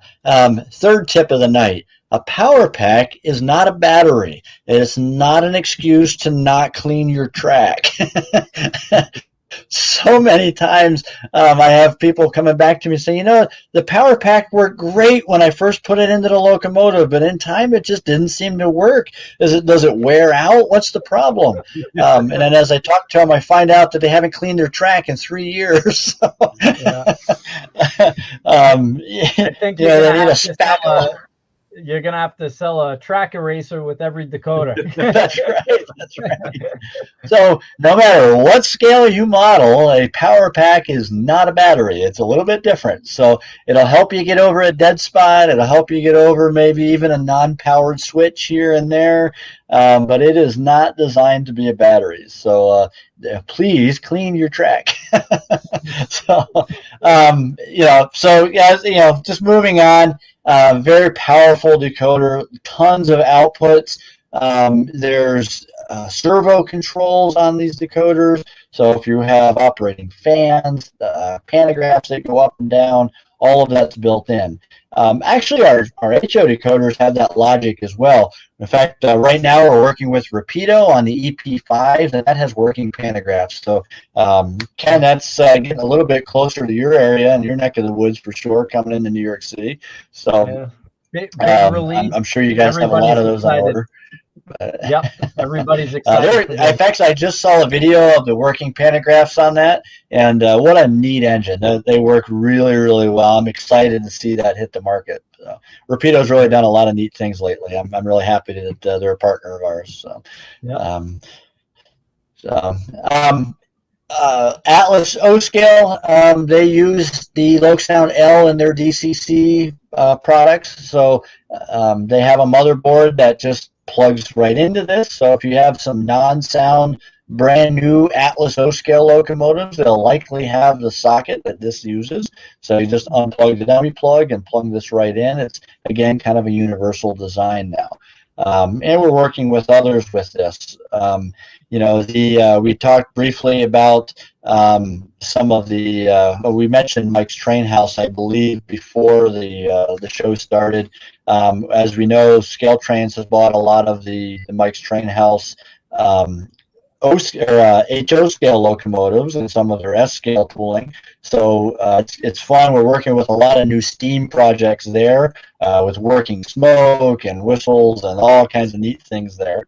third tip of the night. A power pack is not a battery. It's not an excuse to not clean your track. So many times I have people coming back to me saying, the power pack worked great when I first put it into the locomotive, but in time it just didn't seem to work. Does it wear out? What's the problem? And then as I talk to them, I find out that they haven't cleaned their track in 3 years. I think they need a spatula. You're going to have to sell a track eraser with every decoder. That's right. So no matter what scale you model, a power pack is not a battery. It's a little bit different. So it'll help you get over a dead spot. It'll help you get over maybe even a non-powered switch here and there. But it is not designed to be a battery. So please clean your track. Just moving on. Very powerful decoder, tons of outputs. There's servo controls on these decoders. So if you have operating fans, pantographs that go up and down, all of that's built in. Actually, our HO decoders have that logic as well. In fact, right now we're working with Rapido on the EP5, and that has working pantographs. So, Ken, that's getting a little bit closer to your area and your neck of the woods for sure, coming into New York City. So, big release. I'm sure you guys have a lot of those on order. Yep, everybody's excited. In fact, I just saw a video of the working pantographs on that, and what a neat engine. They work really, really well. I'm excited to see that hit the market. So, Rapido's really done a lot of neat things lately. I'm really happy that they're a partner of ours. So, yep. Atlas O scale, they use the LokSound L in their DCC products. So they have a motherboard that just plugs right into this. So if you have some non-sound brand new Atlas O scale locomotives, they'll likely have the socket that this uses. So you just unplug the dummy plug and plug this right in. It's, again, kind of a universal design now. And we're working with others with this. We talked briefly about some of the. We mentioned Mike's Train House, I believe, before the show started. As we know, Scale Trains has bought a lot of the Mike's Train House HO scale locomotives and some of their S scale tooling. So it's fun. We're working with a lot of new steam projects there with working smoke and whistles and all kinds of neat things there.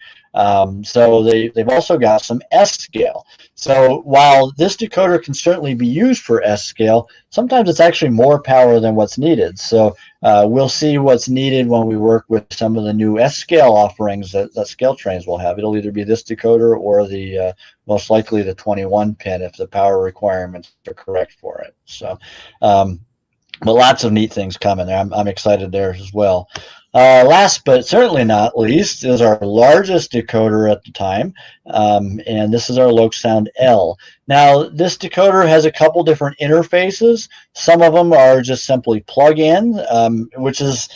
So they've also got some S scale. So while this decoder can certainly be used for S scale, sometimes it's actually more power than what's needed. So we'll see what's needed when we work with some of the new S scale offerings that Scale Trains will have. It'll either be this decoder or the most likely the 21 pin if the power requirements are correct for it. So, but lots of neat things coming there. I'm excited there as well. Last but certainly not least is our largest decoder at the time, and this is our LokSound L. Now, this decoder has a couple different interfaces. Some of them are just simply plug-in, which is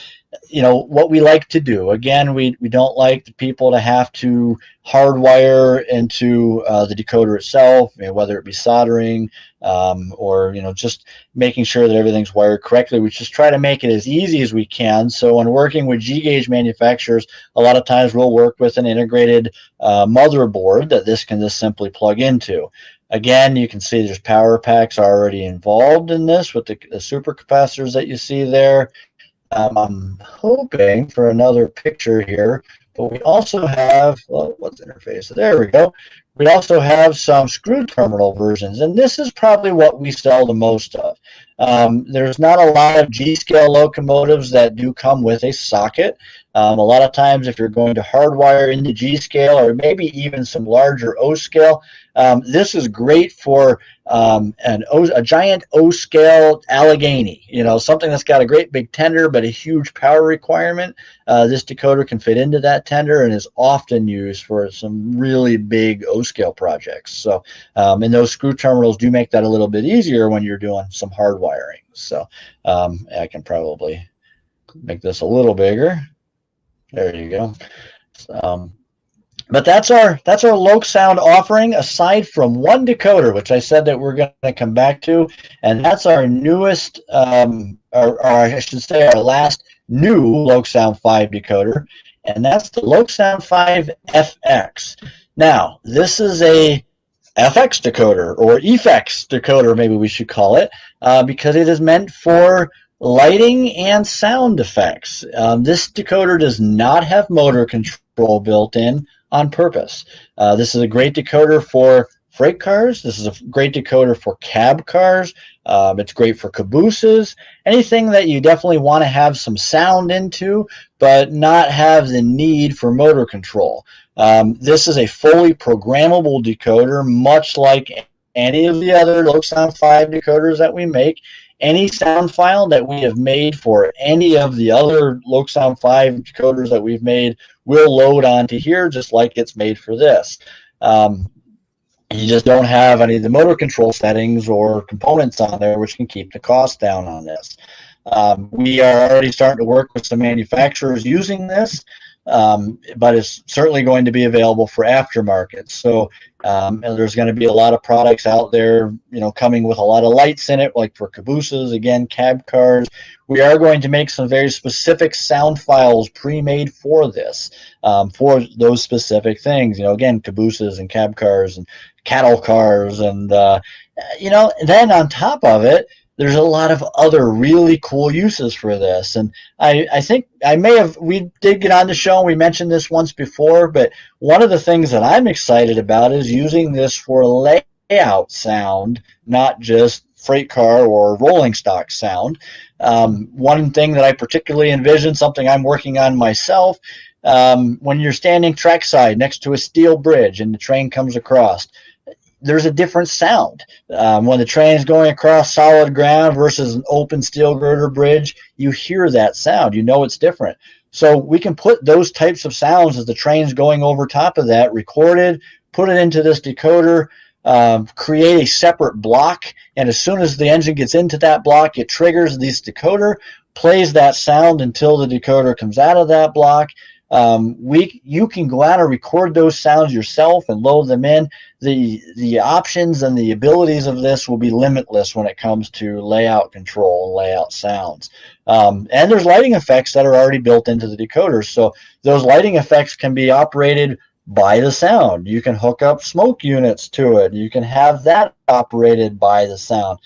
what we like to do. Again, we don't like the people to have to hardwire into the decoder itself, whether it be soldering or just making sure that everything's wired correctly. We just try to make it as easy as we can. So when working with G-gauge manufacturers, a lot of times we'll work with an integrated motherboard that this can just simply plug into. Again, you can see there's power packs already involved in this with the supercapacitors that you see there. I'm hoping for another picture here, but we also have, what's interface? There we go. We also have some screw terminal versions, and this is probably what we sell the most of. There's not a lot of G-scale locomotives that do come with a socket. A lot of times if you're going to hardwire into G-scale or maybe even some larger O-scale, this is great for a giant O-scale Allegheny, something that's got a great big tender but a huge power requirement. This decoder can fit into that tender and is often used for some really big O-scale projects. So, and those screw terminals do make that a little bit easier when you're doing some hardwiring. So I can probably make this a little bigger. There you go. But that's our LokSound offering, aside from one decoder, which I said that we're going to come back to, and that's our newest, or I should say our last new LokSound 5 decoder, and that's the LokSound 5 FX. Now, this is a FX decoder, or EFX decoder, maybe we should call it, because it is meant for lighting and sound effects. This decoder does not have motor control built in on purpose. This is a great decoder for freight cars. This is a great decoder for cab cars. It's great for cabooses. Anything that you definitely want to have some sound into, but not have the need for motor control. This is a fully programmable decoder, much like any of the other LokSound 5 decoders that we make. Any sound file that we have made for any of the other LokSound 5 decoders that we've made will load onto here just like it's made for this. You just don't have any of the motor control settings or components on there, which can keep the cost down on this. We are already starting to work with some manufacturers using this. but it's certainly going to be available for aftermarket. So and there's going to be a lot of products out there, coming with a lot of lights in it, like for cabooses, again, cab cars. We are going to make some very specific sound files pre-made for this, for those specific things. Again, cabooses and cab cars and cattle cars, and then on top of it, there's a lot of other really cool uses for this. And I think we did get on the show and we mentioned this once before, but one of the things that I'm excited about is using this for layout sound, not just freight car or rolling stock sound. One thing that I particularly envision, something I'm working on myself, when you're standing trackside next to a steel bridge and the train comes across, there's a different sound. When the train is going across solid ground versus an open steel girder bridge, you hear that sound. It's different. So we can put those types of sounds as the train's going over top of that, recorded, put it into this decoder, create a separate block, and as soon as the engine gets into that block, it triggers this decoder, plays that sound until the decoder comes out of that block. You can go out and record those sounds yourself and load them in. The options and the abilities of this will be limitless when it comes to layout control and layout sounds. And there's lighting effects that are already built into the decoders. So those lighting effects can be operated by the sound. You can hook up smoke units to it. You can have that operated by the sound.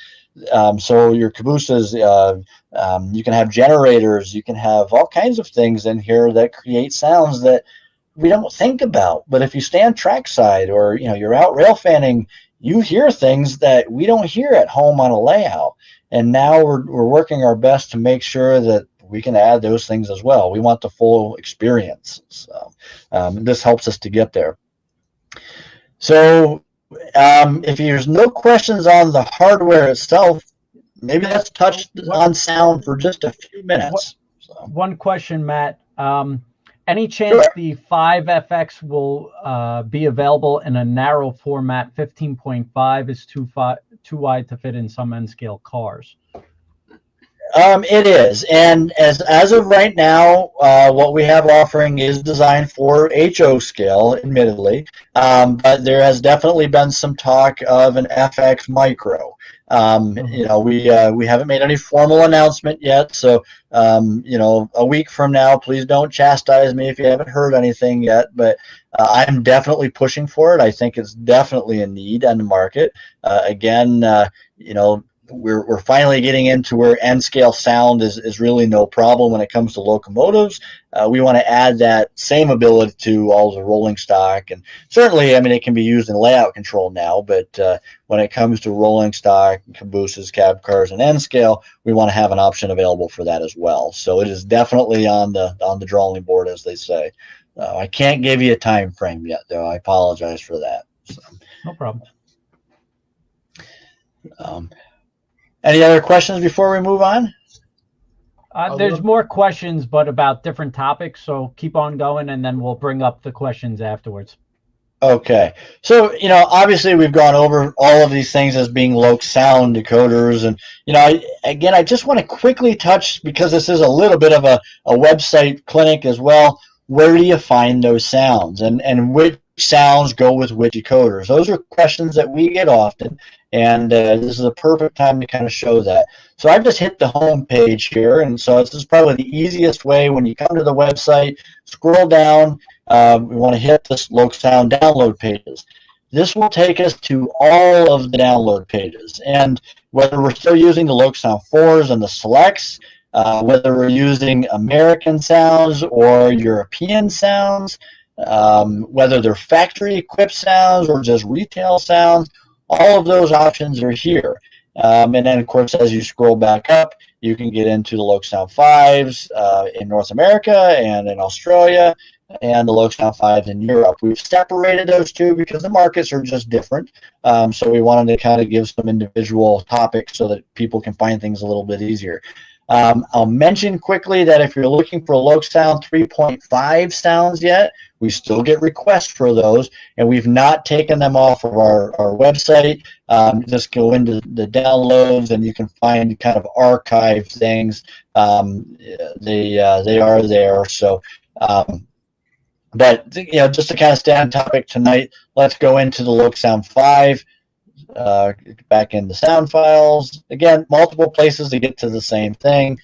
So your cabooses, you can have generators, you can have all kinds of things in here that create sounds that we don't think about. But if you stand trackside or you're out rail fanning, you hear things that we don't hear at home on a layout. And now we're working our best to make sure that we can add those things as well. We want the full experience. So this helps us to get there. So if there's no questions on the hardware itself, maybe let's touch on sound for just a few minutes. One question, Matt. Any chance the 5FX will be available in a narrow format? 15.5 is too wide to fit in some N-scale cars. It is, and as of right now, what we have offering is designed for HO scale, admittedly, but there has definitely been some talk of an FX micro. We haven't made any formal announcement yet, so a week from now, please don't chastise me if you haven't heard anything yet, but I'm definitely pushing for it. I think it's definitely a need on the market. We're finally getting into where N-scale sound is really no problem when it comes to locomotives. We want to add that same ability to all the rolling stock, and certainly, it can be used in layout control now, but when it comes to rolling stock, cabooses, cab cars, and N-scale, we want to have an option available for that as well. So it is definitely on the drawing board, as they say. I can't give you a time frame yet, though. I apologize for that. So. No problem. Any other questions before we move on? There's more questions, but about different topics. So keep on going, and then we'll bring up the questions afterwards. Okay. So, obviously we've gone over all of these things as being LokSound decoders. And, I just want to quickly touch, because this is a little bit of a website clinic as well, where do you find those sounds and which sounds go with which decoders? Those are questions that we get often. And this is a perfect time to kind of show that. So I've just hit the home page here, and so this is probably the easiest way. When you come to the website, scroll down, we want to hit this LokSound download pages. This will take us to all of the download pages, and whether we're still using the LokSound 4s and the Selects, whether we're using American sounds or European sounds, whether they're factory equipped sounds or just retail sounds, all of those options are here. And then, of course, as you scroll back up, you can get into the LokSound 5s in North America and in Australia, and the LokSound 5s in Europe. We've separated those two because the markets are just different. So we wanted to kind of give some individual topics so that people can find things a little bit easier. I'll mention quickly that if you're looking for LokSound 3.5 sounds yet, we still get requests for those, and we've not taken them off of our website. Just go into the downloads, and you can find kind of archive things. They are there. So But just to kind of stay on topic tonight, let's go into the LokSound 5. Back into sound files. Again, multiple places to get to the same thing.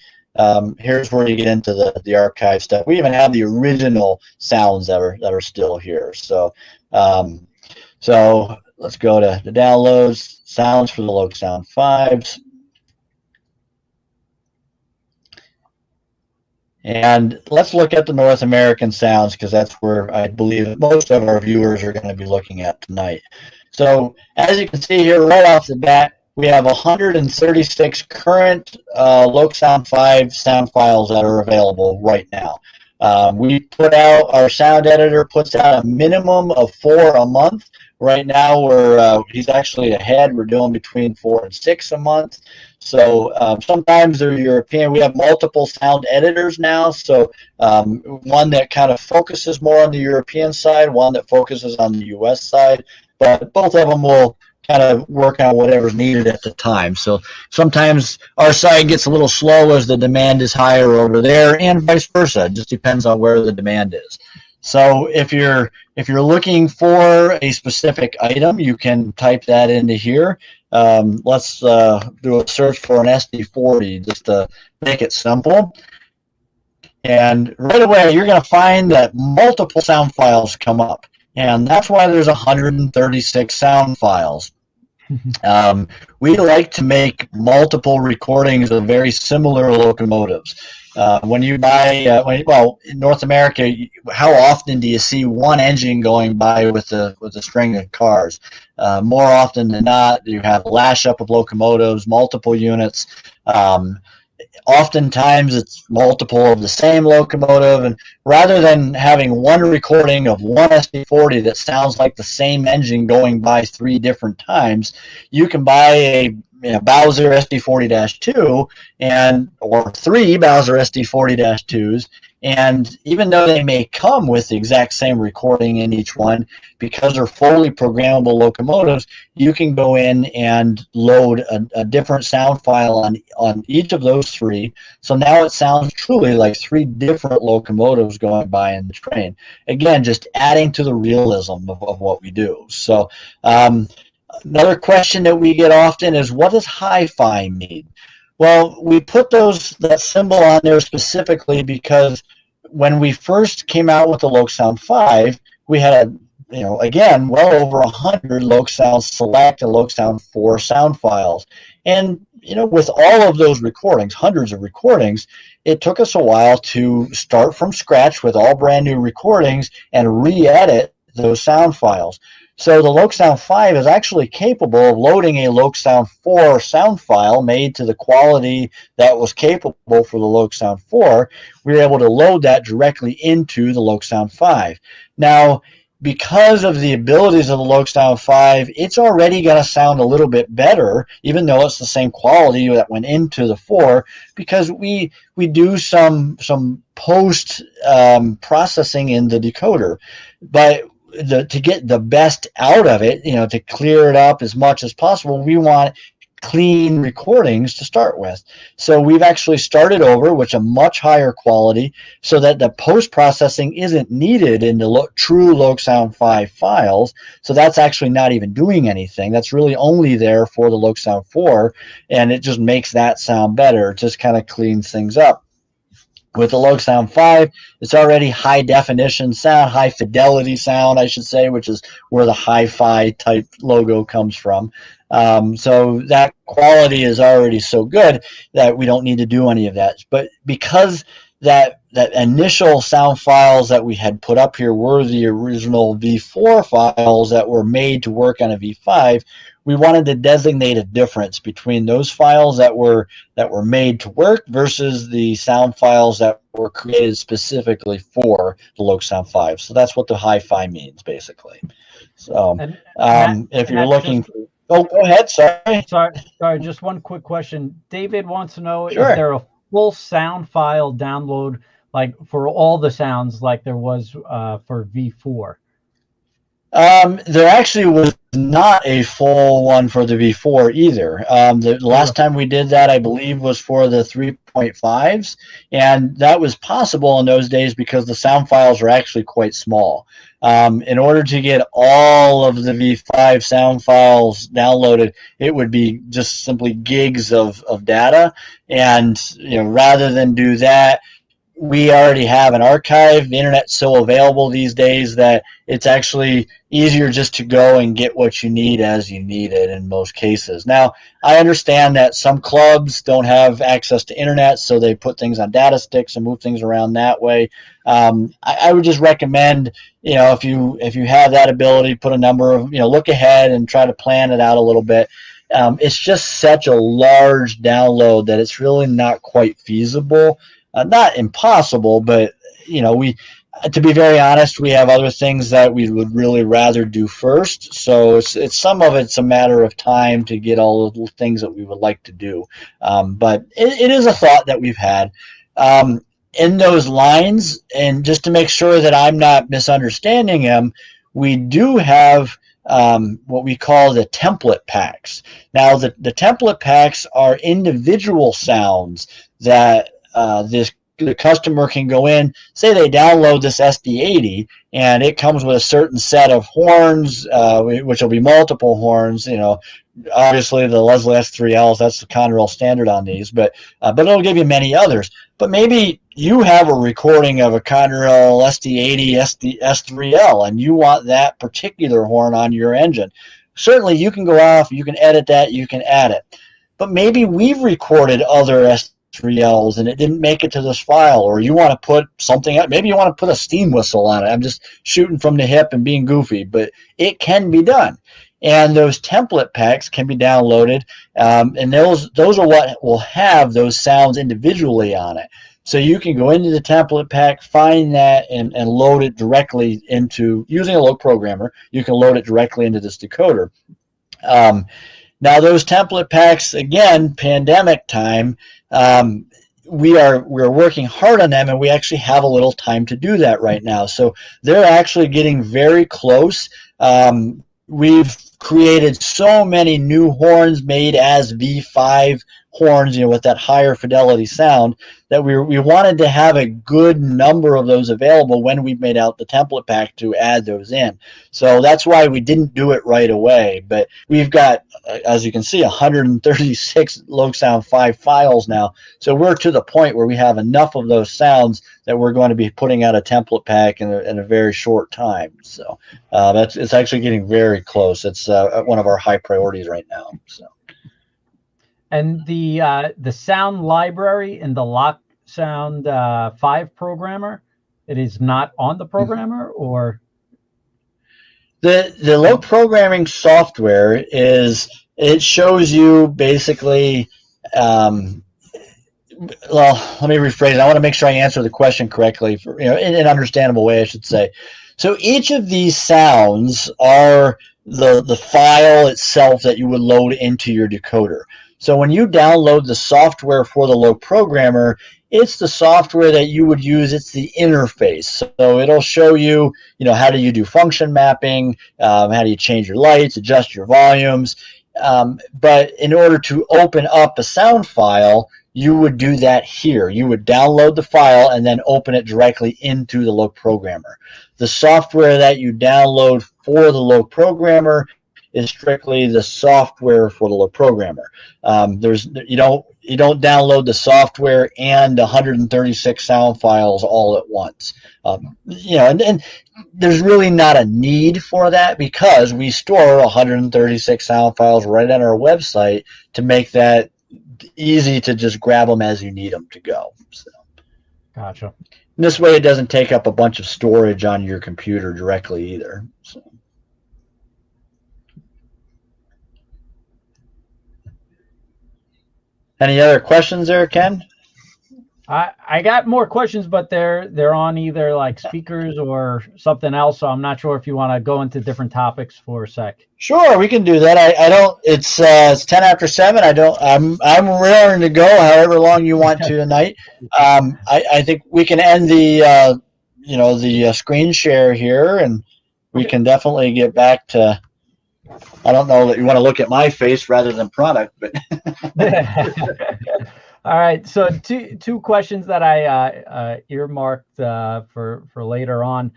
Here's where you get into the archive stuff. We even have the original sounds that are still here. So let's go to the downloads, sounds for the LokSound 5s. And let's look at the North American sounds, because that's where I believe most of our viewers are going to be looking at tonight. So as you can see here right off the bat, we have 136 current LokSound 5 sound files that are available right now. We put out, our sound editor puts out a minimum of 4 a month. Right now, he's actually ahead. We're doing between 4 and 6 a month. So sometimes they're European. We have multiple sound editors now. So one that kind of focuses more on the European side, one that focuses on the US side. But both of them will kind of work on whatever's needed at the time. So sometimes our side gets a little slow as the demand is higher over there, and vice versa. It just depends on where the demand is. So if you're looking for a specific item, you can type that into here. Let's do a search for an SD40 just to make it simple. And right away, you're going to find that multiple sound files come up. And that's why there's 136 sound files. We like to make multiple recordings of very similar locomotives. When you buy, in North America, how often do you see one engine going by with a string of cars? More often than not, you have a lash up of locomotives, multiple units. Oftentimes it's multiple of the same locomotive, and rather than having one recording of one SD40 that sounds like the same engine going by 3 different times, you can buy a Bowser SD40-2 or 3 Bowser SD40-2s, and even though they may come with the exact same recording in each one, because they're fully programmable locomotives, you can go in and load a different sound file on each of those 3. So now it sounds truly like 3 different locomotives going by in the train. Again, just adding to the realism of what we do. So another question that we get often is, what does hi-fi mean? Well, we put that symbol on there specifically because when we first came out with the LokSound 5, we had again, well over 100 LokSound Select and LokSound 4 sound files. And with all of those recordings, hundreds of recordings, it took us a while to start from scratch with all brand new recordings and re-edit those sound files. So the LokSound 5 is actually capable of loading a LokSound 4 sound file made to the quality that was capable for the LokSound 4. We were able to load that directly into the LokSound 5. Now, because of the abilities of the LokSound 5, it's already going to sound a little bit better, even though it's the same quality that went into the 4, because we do some post processing in the decoder. But to get the best out of it, to clear it up as much as possible, we want clean recordings to start with. So we've actually started over with a much higher quality so that the post-processing isn't needed in the true LokSound 5 files. So that's actually not even doing anything. That's really only there for the LokSound 4, and it just makes that sound better. It just kind of cleans things up. With the LokSound 5, it's already high definition sound, high fidelity sound, I should say, which is where the hi-fi type logo comes from. So that quality is already so good that we don't need to do any of that. But because that initial sound files that we had put up here were the original V4 files that were made to work on a V5, we wanted to designate a difference between those files that were made to work versus the sound files that were created specifically for the LokSound 5. So that's what the hi-fi means, basically. So if you're looking... Oh, go ahead. Sorry. Just one quick question. David wants to know, sure, is there a full sound file download, like for all the sounds, like there was for V4? There actually was not a full one for the V4 either. The last time we did that, I believe, was for the 3.5s, and that was possible in those days because the sound files were actually quite small. In order to get all of the V5 sound files downloaded, it would be just simply gigs of data, and rather than do that, we already have an archive. The internet's so available these days that it's actually easier just to go and get what you need as you need it in most cases. Now, I understand that some clubs don't have access to internet, so they put things on data sticks and move things around that way. I would just recommend, if you have that ability, put a number of, look ahead and try to plan it out a little bit. It's just such a large download that it's really not quite feasible. Not impossible, but to be very honest, we have other things that we would really rather do first. So it's some of it's a matter of time to get all of the things that we would like to do. But it is a thought that we've had. In those lines, and just to make sure that I'm not misunderstanding them, we do have what we call the template packs. Now, the template packs are individual sounds that the customer can go in, say they download this SD80, and it comes with a certain set of horns, which will be multiple horns. Obviously the Leslie S3Ls, that's the Conrail standard on these, but it'll give you many others. But maybe you have a recording of a Conrail SD80 S3L, and you want that particular horn on your engine. Certainly, you can go off, you can edit that, you can add it. But maybe we've recorded other S3Ls and it didn't make it to this file, or you want to put something, maybe you want to put a steam whistle on it. I'm just shooting from the hip and being goofy, but it can be done. And those template packs can be downloaded, and those are what will have those sounds individually on it. So you can go into the template pack, find that, and load it directly into, using a Lok programmer, you can load it directly into this decoder. Now those template packs, again, pandemic time, we're working hard on them, and we actually have a little time to do that right now. So they're actually getting very close. We've created so many new horns made as V5 horns, with that higher fidelity sound, that we wanted to have a good number of those available when we made out the template pack to add those in. So that's why we didn't do it right away. But we've got, as you can see, 136 LokSound 5 files now. So we're to the point where we have enough of those sounds that we're going to be putting out a template pack in a very short time. So it's actually getting very close. It's one of our high priorities right now. So. And the sound library in the LokSound 5 programmer, it is not on the programmer, or the Lok programming software it shows you basically. Well, let me rephrase it. I want to make sure I answer the question correctly, in an understandable way, I should say. So each of these sounds are the file itself that you would load into your decoder. So when you download the software for the Lok programmer, it's the software that you would use. It's the interface. So it'll show you, how do you do function mapping, how do you change your lights, adjust your volumes. But in order to open up a sound file, you would do that here. You would download the file and then open it directly into the Lok programmer. The software that you download for the Lok programmer is strictly the software for the Lok programmer. You don't download the software and 136 sound files all at once. And there's really not a need for that, because we store 136 sound files right on our website to make that easy to just grab them as you need them to go. So. Gotcha. This way it doesn't take up a bunch of storage on your computer directly either. So. Any other questions there, Ken? I got more questions, but they're on either like speakers or something else. So I'm not sure if you want to go into different topics for a sec. Sure, we can do that. I don't. It's 10 after 7. I'm raring to go. However long you want to tonight. I think we can end the screen share here, and we can definitely get back to. I don't know that you want to look at my face rather than product, but all right. So two questions that I earmarked for later on.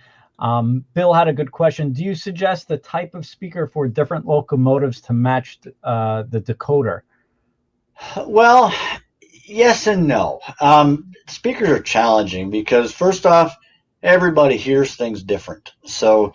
Bill had a good question. Do you suggest the type of speaker for different locomotives to match the decoder? well, yes and no. Speakers are challenging because first off, everybody hears things different. So,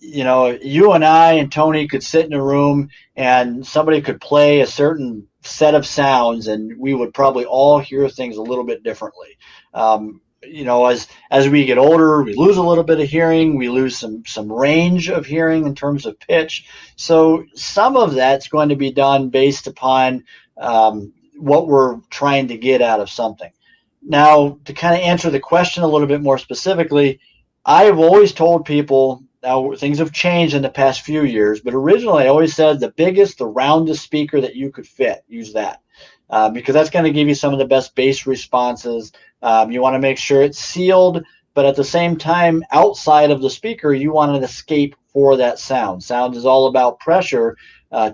you and I and Tony could sit in a room and somebody could play a certain set of sounds and we would probably all hear things a little bit differently. As we get older, we lose a little bit of hearing, we lose some range of hearing in terms of pitch. So some of that's going to be done based upon what we're trying to get out of something. Now, to kind of answer the question a little bit more specifically, I've always told people, now things have changed in the past few years, but originally I always said the biggest, the roundest speaker that you could fit, use that. Because that's going to give you some of the best bass responses. You want to make sure it's sealed, but at the same time, outside of the speaker, you want an escape for that sound. Sound is all about pressure.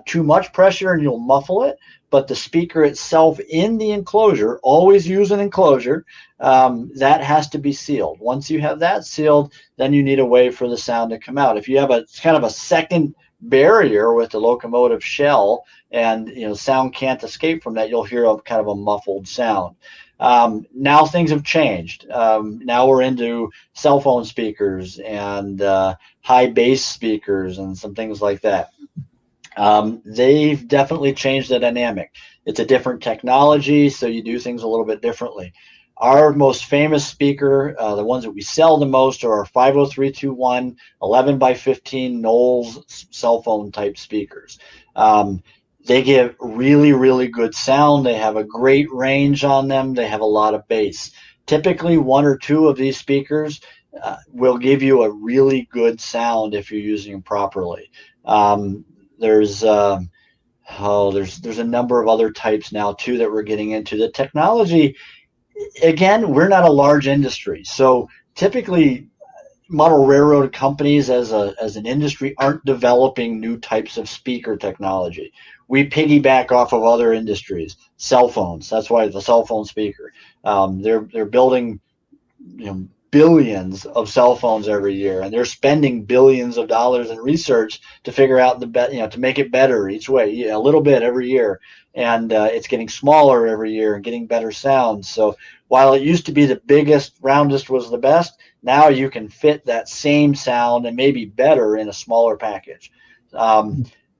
Too much pressure and you'll muffle it, but the speaker itself in the enclosure, always use an enclosure, that has to be sealed. Once you have that sealed, then you need a way for the sound to come out. If you have a kind of a second barrier with the locomotive shell and sound can't escape from that, you'll hear a kind of a muffled sound. Now things have changed. Now we're into cell phone speakers and high bass speakers and some things like that. They've definitely changed the dynamic. It's a different technology, so you do things a little bit differently. Our most famous speaker, the ones that we sell the most, are our 50321 11 by 15 Knowles cell phone type speakers. They give really, really good sound. They have a great range on them. They have a lot of bass. Typically, one or two of these speakers will give you a really good sound if you're using them properly. There's a number of other types now too that we're getting into. The technology, again, we're not a large industry, so typically model railroad companies as an industry aren't developing new types of speaker technology. We piggyback off of other industries. Cell phones, that's why the cell phone speaker. They're building billions of cell phones every year, and they're spending billions of dollars in research to figure out to make it better each way, a little bit every year, and it's getting smaller every year and getting better sound. So while it used to be the biggest, roundest was the best, now you can fit that same sound and maybe better in a smaller package.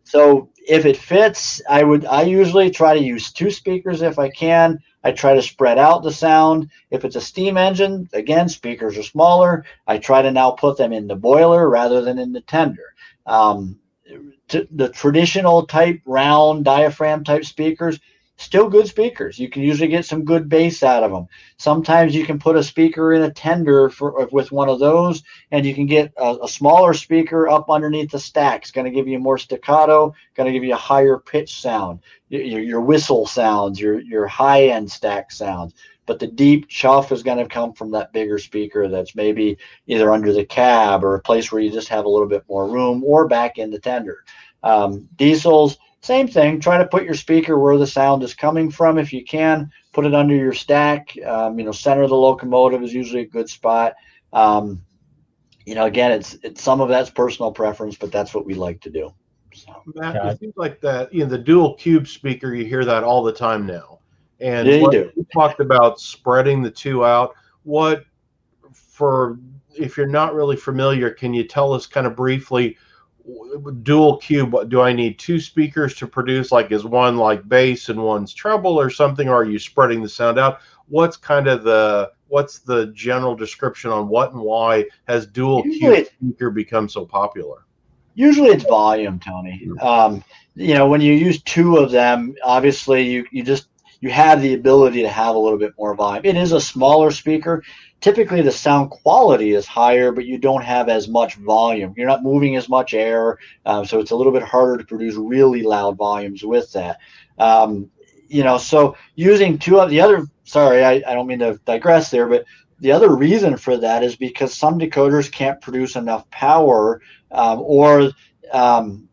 So if it fits, I usually try to use two speakers if I can. I try to spread out the sound. If it's a steam engine, again, speakers are smaller. I try to now put them in the boiler rather than in the tender. The traditional type round diaphragm type speakers, still good speakers. You can usually get some good bass out of them. Sometimes you can put a speaker in a tender with one of those, and you can get a smaller speaker up underneath the stack. It's going to give you more staccato, going to give you a higher pitch sound, your whistle sounds, your high-end stack sounds. But the deep chuff is going to come from that bigger speaker that's maybe either under the cab or a place where you just have a little bit more room, or back in the tender. Diesels, same thing. Try to put your speaker where the sound is coming from if you can. Put it under your stack. Center of the locomotive is usually a good spot. Again, it's some of that's personal preference, but that's what we like to do. So. Matt, it seems like that the dual cube speaker, you hear that all the time now. And yeah, you do. You talked about spreading the two out. If you're not really familiar, can you tell us kind of briefly, dual cube, do I need two speakers to produce? Like, is one like bass and one's treble or something? Or are you spreading the sound out? What's the general description on what and why has dual cube speaker become so popular? Usually it's volume, Tony. When you use two of them, obviously you have the ability to have a little bit more volume. It is a smaller speaker. Typically the sound quality is higher, but you don't have as much volume. You're not moving as much air, so it's a little bit harder to produce really loud volumes with that. So using two of the other, sorry, I don't mean to digress there, but the other reason for that is because some decoders can't produce enough power, or the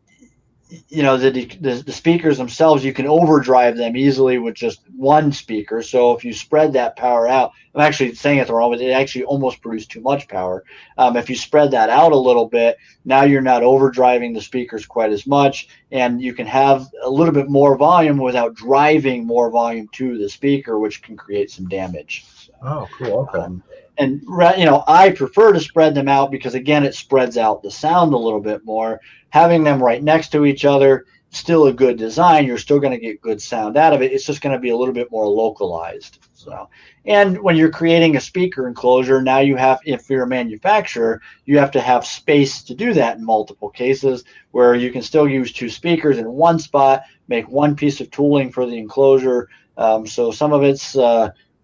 speakers themselves, you can overdrive them easily with just one speaker. So if you spread that power out, I'm actually saying it the wrong way, it actually almost produced too much power. If you spread that out a little bit, now you're not overdriving the speakers quite as much, and you can have a little bit more volume without driving more volume to the speaker, which can create some damage. Oh, cool. Okay. And I prefer to spread them out because, again, it spreads out the sound a little bit more. Having them right next to each other, still a good design. You're still going to get good sound out of it. It's just going to be a little bit more localized. So, and when you're creating a speaker enclosure, now you have, if you're a manufacturer, you have to have space to do that in multiple cases, where you can still use two speakers in one spot, make one piece of tooling for the enclosure. So some of it's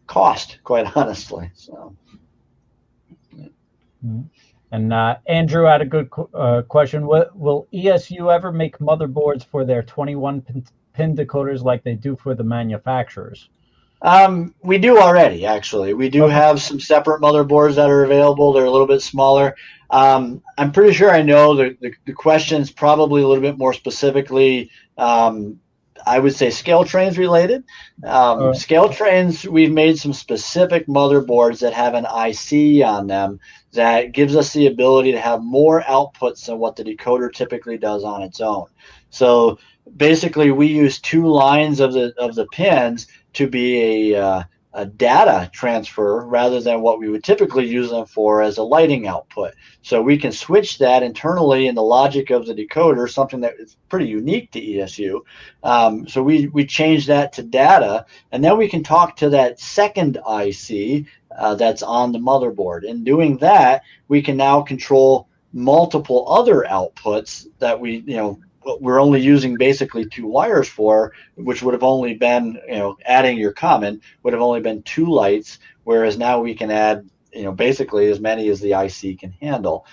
cost, quite honestly. So. And Andrew had a good question. Will ESU ever make motherboards for their 21 pin decoders like they do for the manufacturers? We do already, actually. We do have some separate motherboards that are available. They're a little bit smaller. I'm pretty sure I know the question's probably a little bit more specifically, I would say, scale trains related. Scale trains, we've made some specific motherboards that have an IC on them that gives us the ability to have more outputs than what the decoder typically does on its own. So basically, we use two lines of the pins to be a data transfer rather than what we would typically use them for as a lighting output. So we can switch that internally in the logic of the decoder, something that is pretty unique to ESU. So we change that to data, and then we can talk to that second IC that's on the motherboard. In doing that, we can now control multiple other outputs that we're only using basically two wires for, which would have only been, adding your common would have only been two lights, whereas now we can add, basically as many as the IC can handle.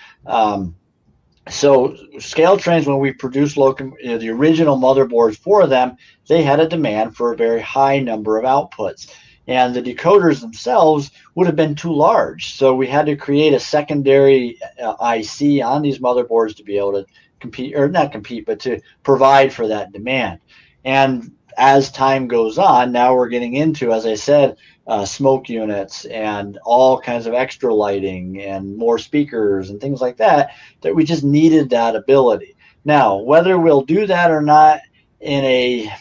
So scale trains, when we produced the original motherboards for them, they had a demand for a very high number of outputs. And the decoders themselves would have been too large. So we had to create a secondary IC on these motherboards to be able to compete, or not compete, but to provide for that demand. And as time goes on, now we're getting into, as I said, smoke units and all kinds of extra lighting and more speakers and things like that, that we just needed that ability. Now, whether we'll do that or not in a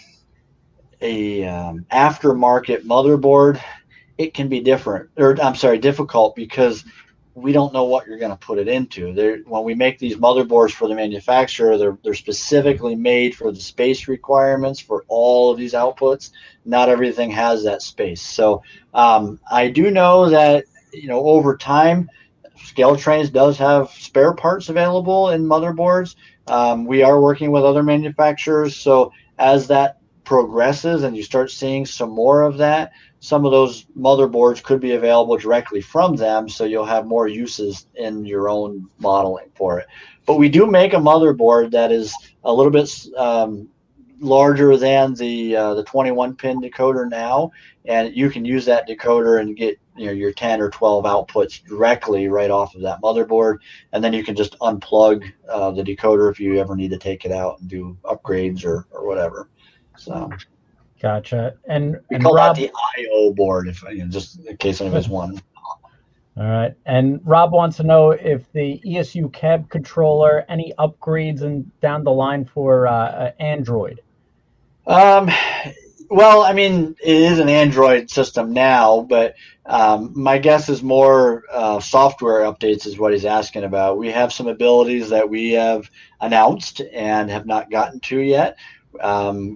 aftermarket motherboard, it can be difficult, because we don't know what you're going to put it into. When we make these motherboards for the manufacturer, they're specifically made for the space requirements for all of these outputs. Not everything has that space. So I do know that over time, Scale Trains does have spare parts available in motherboards. We are working with other manufacturers, so as that progresses and you start seeing some more of that, some of those motherboards could be available directly from them, so you'll have more uses in your own modeling for it. But we do make a motherboard that is a little bit larger than the 21 pin decoder now, and you can use that decoder and get your 10 or 12 outputs directly right off of that motherboard, and then you can just unplug the decoder if you ever need to take it out and do upgrades or whatever. So gotcha. And we call Rob, that the IO board, if just in case anybody's wondering. All right. And Rob wants to know if the ESU cab controller, any upgrades down the line for Android? Well, I mean, it is an Android system now, but my guess is more software updates is what he's asking about. We have some abilities that we have announced and have not gotten to yet.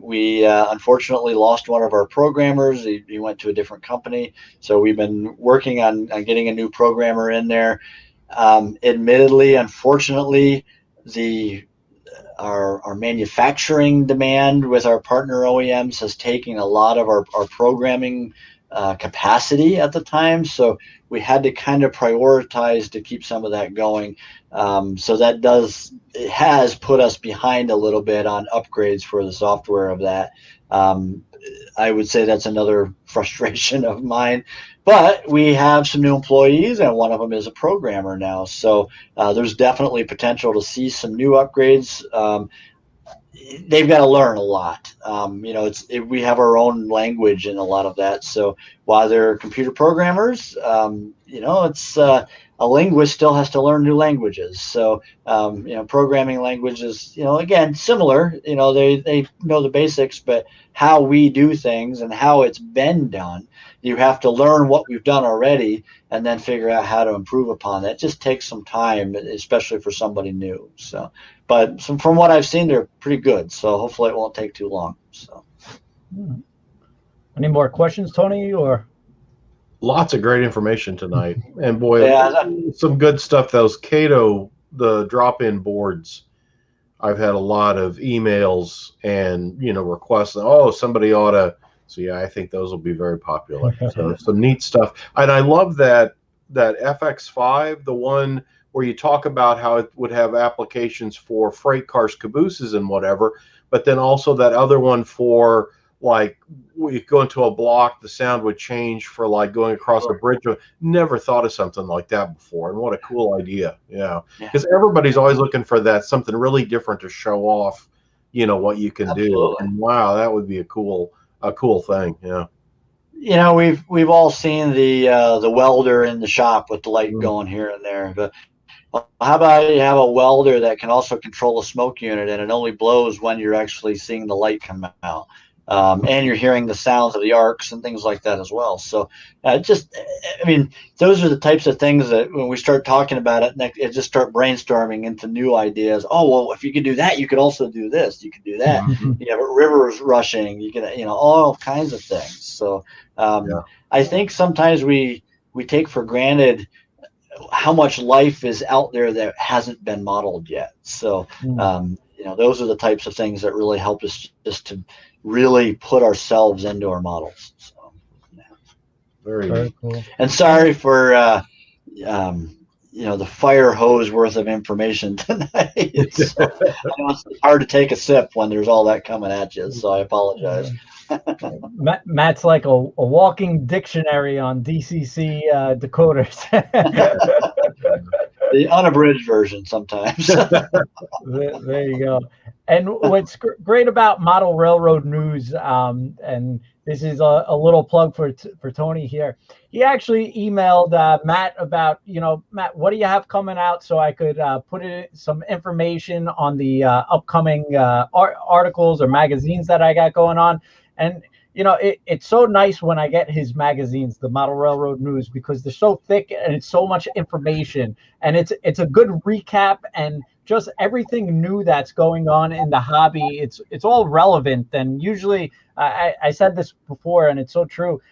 We unfortunately lost one of our programmers. He went to a different company, so we've been working on getting a new programmer in there. Admittedly, unfortunately, our manufacturing demand with our partner OEMs has taken a lot of our programming capacity at the time, so we had to kind of prioritize to keep some of that going. So it has put us behind a little bit on upgrades for the software of that. I would say that's another frustration of mine. But we have some new employees, and one of them is a programmer now. So there's definitely potential to see some new upgrades. They've got to learn a lot. We have our own language in a lot of that. So while they're computer programmers, it's a linguist still has to learn new languages. So programming languages, again, similar. They know the basics, but how we do things and how it's been done, you have to learn what we've done already and then figure out how to improve upon that. It just takes some time, especially for somebody new. So. But from what I've seen, they're pretty good. So hopefully it won't take too long. So, any more questions, Tony? Or lots of great information tonight, and boy, some good stuff. Those Cato, the drop-in boards. I've had a lot of emails and requests. Oh, somebody ought to. So yeah, I think those will be very popular. So some neat stuff, and I love that FX5, the one where you talk about how it would have applications for freight cars, cabooses, and whatever, but then also that other one for like you go into a block, the sound would change for like going across a bridge. Never thought of something like that before, and what a cool idea! Yeah, because everybody's always looking for that something really different to show off, what you can do. And wow, that would be a cool thing. Yeah. We've all seen the welder in the shop with the light going here and there, but how about you have a welder that can also control a smoke unit, and it only blows when you're actually seeing the light come out, and you're hearing the sounds of the arcs and things like that as well. So those are the types of things that when we start talking about it just start brainstorming into new ideas. Oh, well, if you could do that, you could also do this. You could do that. You have rivers rushing. You can, all kinds of things. So I think sometimes we take for granted how much life is out there that hasn't been modeled yet. So, those are the types of things that really help us just to really put ourselves into our models. So, very cool. And sorry for, the fire hose worth of information tonight. It's hard to take a sip when there's all that coming at you. So I apologize. Matt's like a walking dictionary on DCC decoders. The unabridged version sometimes. There you go. And what's great about Model Railroad News, and this is a little plug for Tony here. He actually emailed Matt about, Matt, what do you have coming out, so I could put in some information on the upcoming articles or magazines that I got going on. And it's so nice when I get his magazines, the Model Railroad News, because they're so thick and it's so much information, and it's a good recap and just everything new that's going on in the hobby. It's all relevant. And usually, I said this before, and it's so true.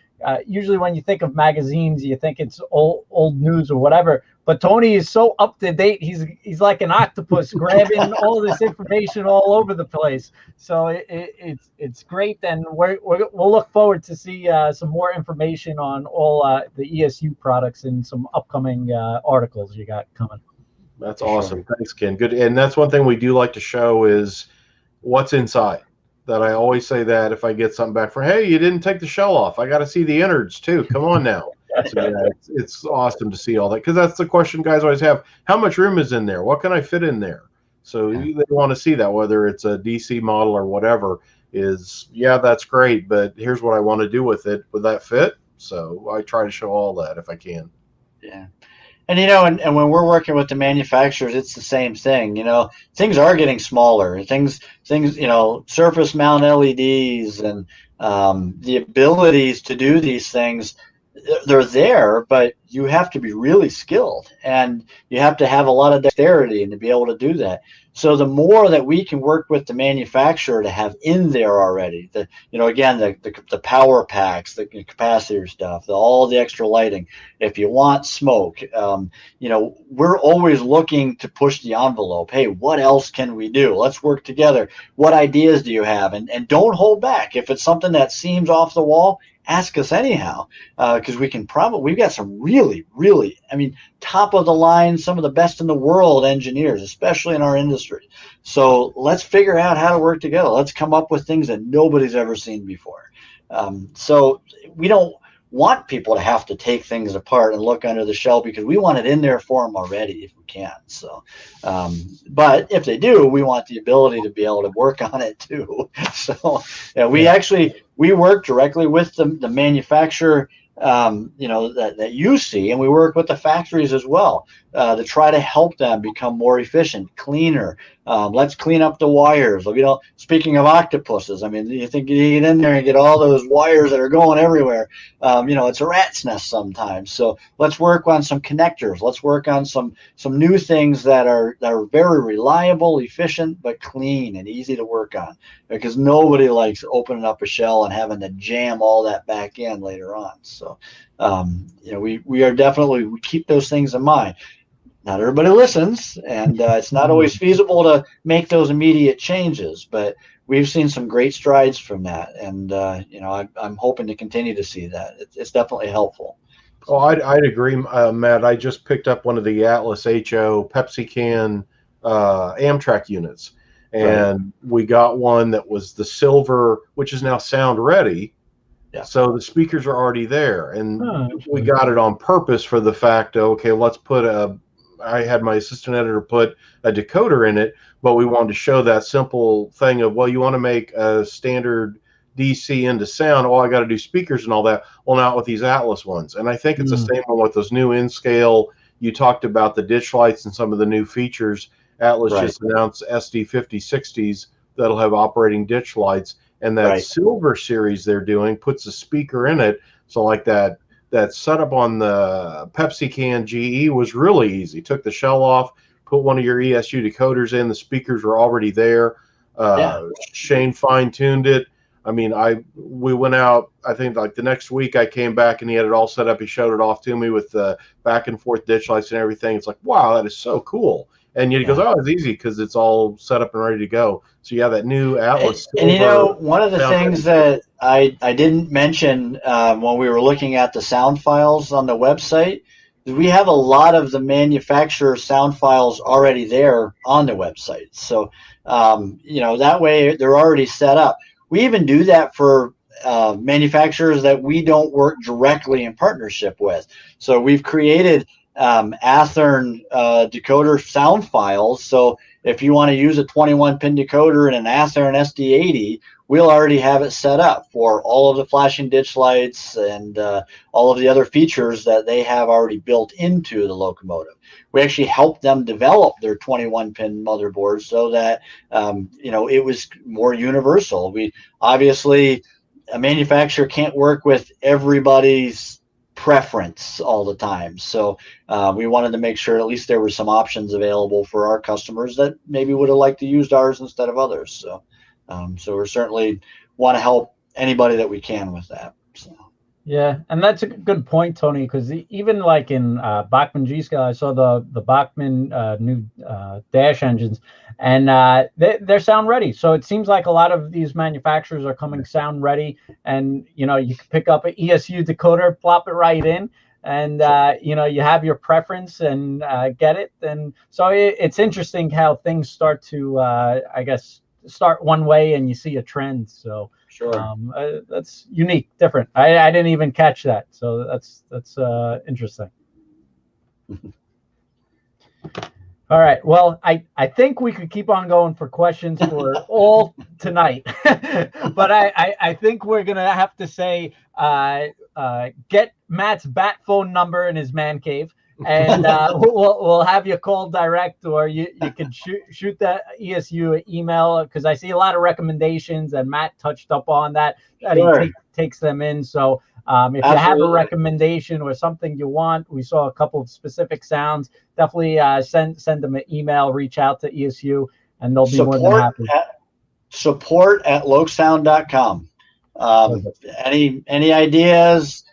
Usually when you think of magazines, you think it's old news or whatever. But Tony is so up to date. He's like an octopus grabbing all this information all over the place. So it's great, and we'll look forward to see some more information on all the ESU products and some upcoming articles you got coming. That's awesome. Thanks, Ken. Good. And that's one thing we do like to show is what's inside. That I always say that if I get something back for, hey, you didn't take the shell off. I got to see the innards too. Come on now. So yeah, it's awesome to see all that, because that's the question guys always have. How much room is in there? What can I fit in there? So they want to see that, whether it's a DC model or whatever, is, yeah, that's great, but here's what I want to do with it. Would that fit? So I try to show all that if I can. Yeah. And, and when we're working with the manufacturers, it's the same thing. Things are getting smaller. Things, surface mount LEDs and the abilities to do these things, they're there, but you have to be really skilled, and you have to have a lot of dexterity and to be able to do that. So the more that we can work with the manufacturer to have in there already, the power packs, the capacitor stuff, all the extra lighting. If you want smoke, we're always looking to push the envelope. Hey, what else can we do? Let's work together. What ideas do you have? And don't hold back. If it's something that seems off the wall, ask us anyhow, because we've got some really, really, top of the line, some of the best in the world engineers, especially in our industry. So let's figure out how to work together. Let's come up with things that nobody's ever seen before. So we don't want people to have to take things apart and look under the shell, because we want it in there for them already if we can. So, but if they do, we want the ability to be able to work on it too. So yeah, we work directly with the manufacturer, that you see, and we work with the factories as well, to try to help them become more efficient, cleaner. Let's clean up the wires. Speaking of octopuses, I mean, you think you get in there and get all those wires that are going everywhere. It's a rat's nest sometimes. So let's work on some connectors. Let's work on some new things that are very reliable, efficient, but clean and easy to work on, because nobody likes opening up a shell and having to jam all that back in later on. So, we keep those things in mind. Not everybody listens, and it's not always feasible to make those immediate changes, but we've seen some great strides from that, and I'm hoping to continue to see that. It's definitely helpful. Oh, I'd agree, Matt. I just picked up one of the Atlas HO Pepsi can Amtrak units, and we got one that was the silver, which is now sound ready. Yeah. So the speakers are already there, and we got it on purpose for the fact, okay, let's put I had my assistant editor put a decoder in it, but we wanted to show that simple thing of, well, you want to make a standard DC into sound. Oh, I got to do speakers and all that. Well, not with these Atlas ones. And I think it's the same one with those new in-scale. You talked about the ditch lights and some of the new features. Atlas just announced SD5060s that'll have operating ditch lights. And that silver series they're doing puts a speaker in it. So like that setup on the Pepsi can GE was really easy. Took the shell off, put one of your ESU decoders in. The speakers were already there. Shane fine-tuned it. I mean, we went out, I think like the next week I came back and he had it all set up. He showed it off to me with the back and forth ditch lights and everything. It's like, wow, that is so cool. And he goes, oh, it's easy because it's all set up and ready to go. So you have that new Atlas. And one of the things that I didn't mention when we were looking at the sound files on the website, we have a lot of the manufacturer sound files already there on the website. So, that way they're already set up. We even do that for manufacturers that we don't work directly in partnership with. So we've created Athearn decoder sound files. So if you want to use a 21-pin decoder in an Athearn SD80, we'll already have it set up for all of the flashing ditch lights and all of the other features that they have already built into the locomotive. We actually helped them develop their 21-pin motherboard so that it was more universal. Obviously, a manufacturer can't work with everybody's preference all the time. So we wanted to make sure at least there were some options available for our customers that maybe would have liked to use ours instead of others. So we certainly want to help anybody that we can with that. So. Yeah, and that's a good point, Tony, because even like in Bachmann G-Scale, I saw the Bachmann new dash engines, and they're sound ready. So it seems like a lot of these manufacturers are coming sound ready, and you can pick up an ESU decoder, plop it right in, and you have your preference and get it. And so it's interesting how things start to, start one way and you see a trend. So. Sure. That's unique, different. I didn't even catch that, so that's interesting. All right. Well, I think we could keep on going for questions for all tonight, but I think we're gonna have to say get Matt's bat phone number in his man cave. And we'll have you call direct, or you can shoot that ESU email, because I see a lot of recommendations, and Matt touched up on that Sure. He takes them in. So if you have a recommendation or something you want, we saw a couple of specific sounds, definitely send them an email, reach out to ESU, and they'll be more than happy. Support at LokSound.com. Any ideas,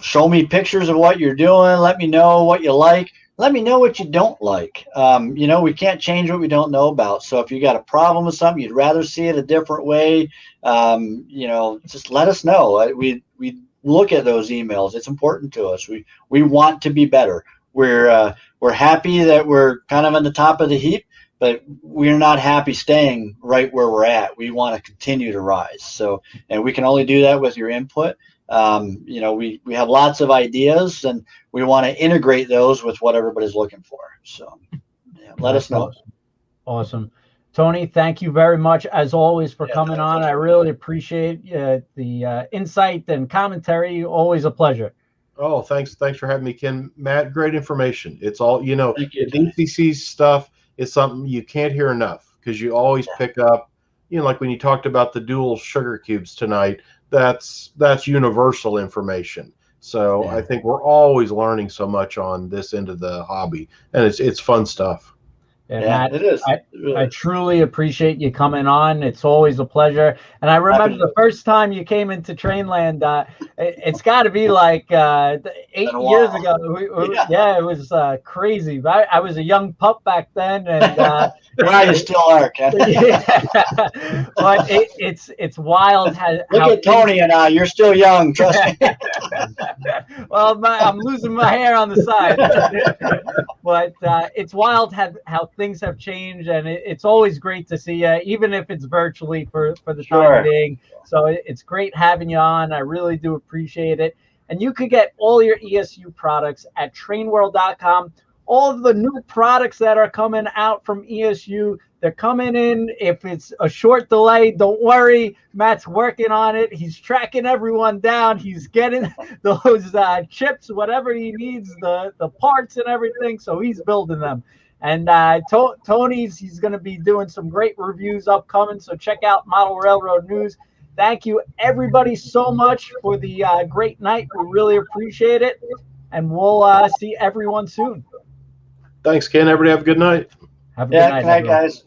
show me pictures of what you're doing. Let me know what you like. Let me know what you don't like. We can't change what we don't know about. So if you got a problem with something, you'd rather see it a different way, just let us know. We look at those emails. It's important to us. We want to be better. We're happy that we're kind of on the top of the heap, but we're not happy staying right where we're at. We want to continue to rise. So, and we can only do that with your input. We have lots of ideas, and we want to integrate those with what everybody's looking for. So let us know. Awesome. Tony, thank you very much, as always, for coming on. I really appreciate the insight and commentary. Always a pleasure. Oh, thanks for having me, Ken. Matt, great information. It's all, the DCC stuff is something you can't hear enough, because you always pick up, like when you talked about the dual sugar cubes tonight, that's universal information. So I think we're always learning so much on this end of the hobby, and it's fun stuff. And Matt, it is. I truly appreciate you coming on. It's always a pleasure. And I remember the first time you came into Trainland, it's got to be like 8 years ago. It was crazy. I was a young pup back then. And you still are, Ken. But it's wild. Look at Tony and I. You're still young. Trust me. Well, I'm losing my hair on the side. But it's wild how things have changed, and it's always great to see you, even if it's virtually for the time being. So it's great having you on. I really do appreciate it. And you could get all your ESU products at TrainWorld.com. All of the new products that are coming out from ESU, they're coming in. If it's a short delay, don't worry. Matt's working on it. He's tracking everyone down. He's getting those chips, whatever he needs, the parts and everything. So he's building them. And he's going to be doing some great reviews upcoming. So check out Model Railroad News. Thank you, everybody, so much for the great night. We really appreciate it. And we'll see everyone soon. Thanks, Ken. Everybody have a good night. Have a good night, guys.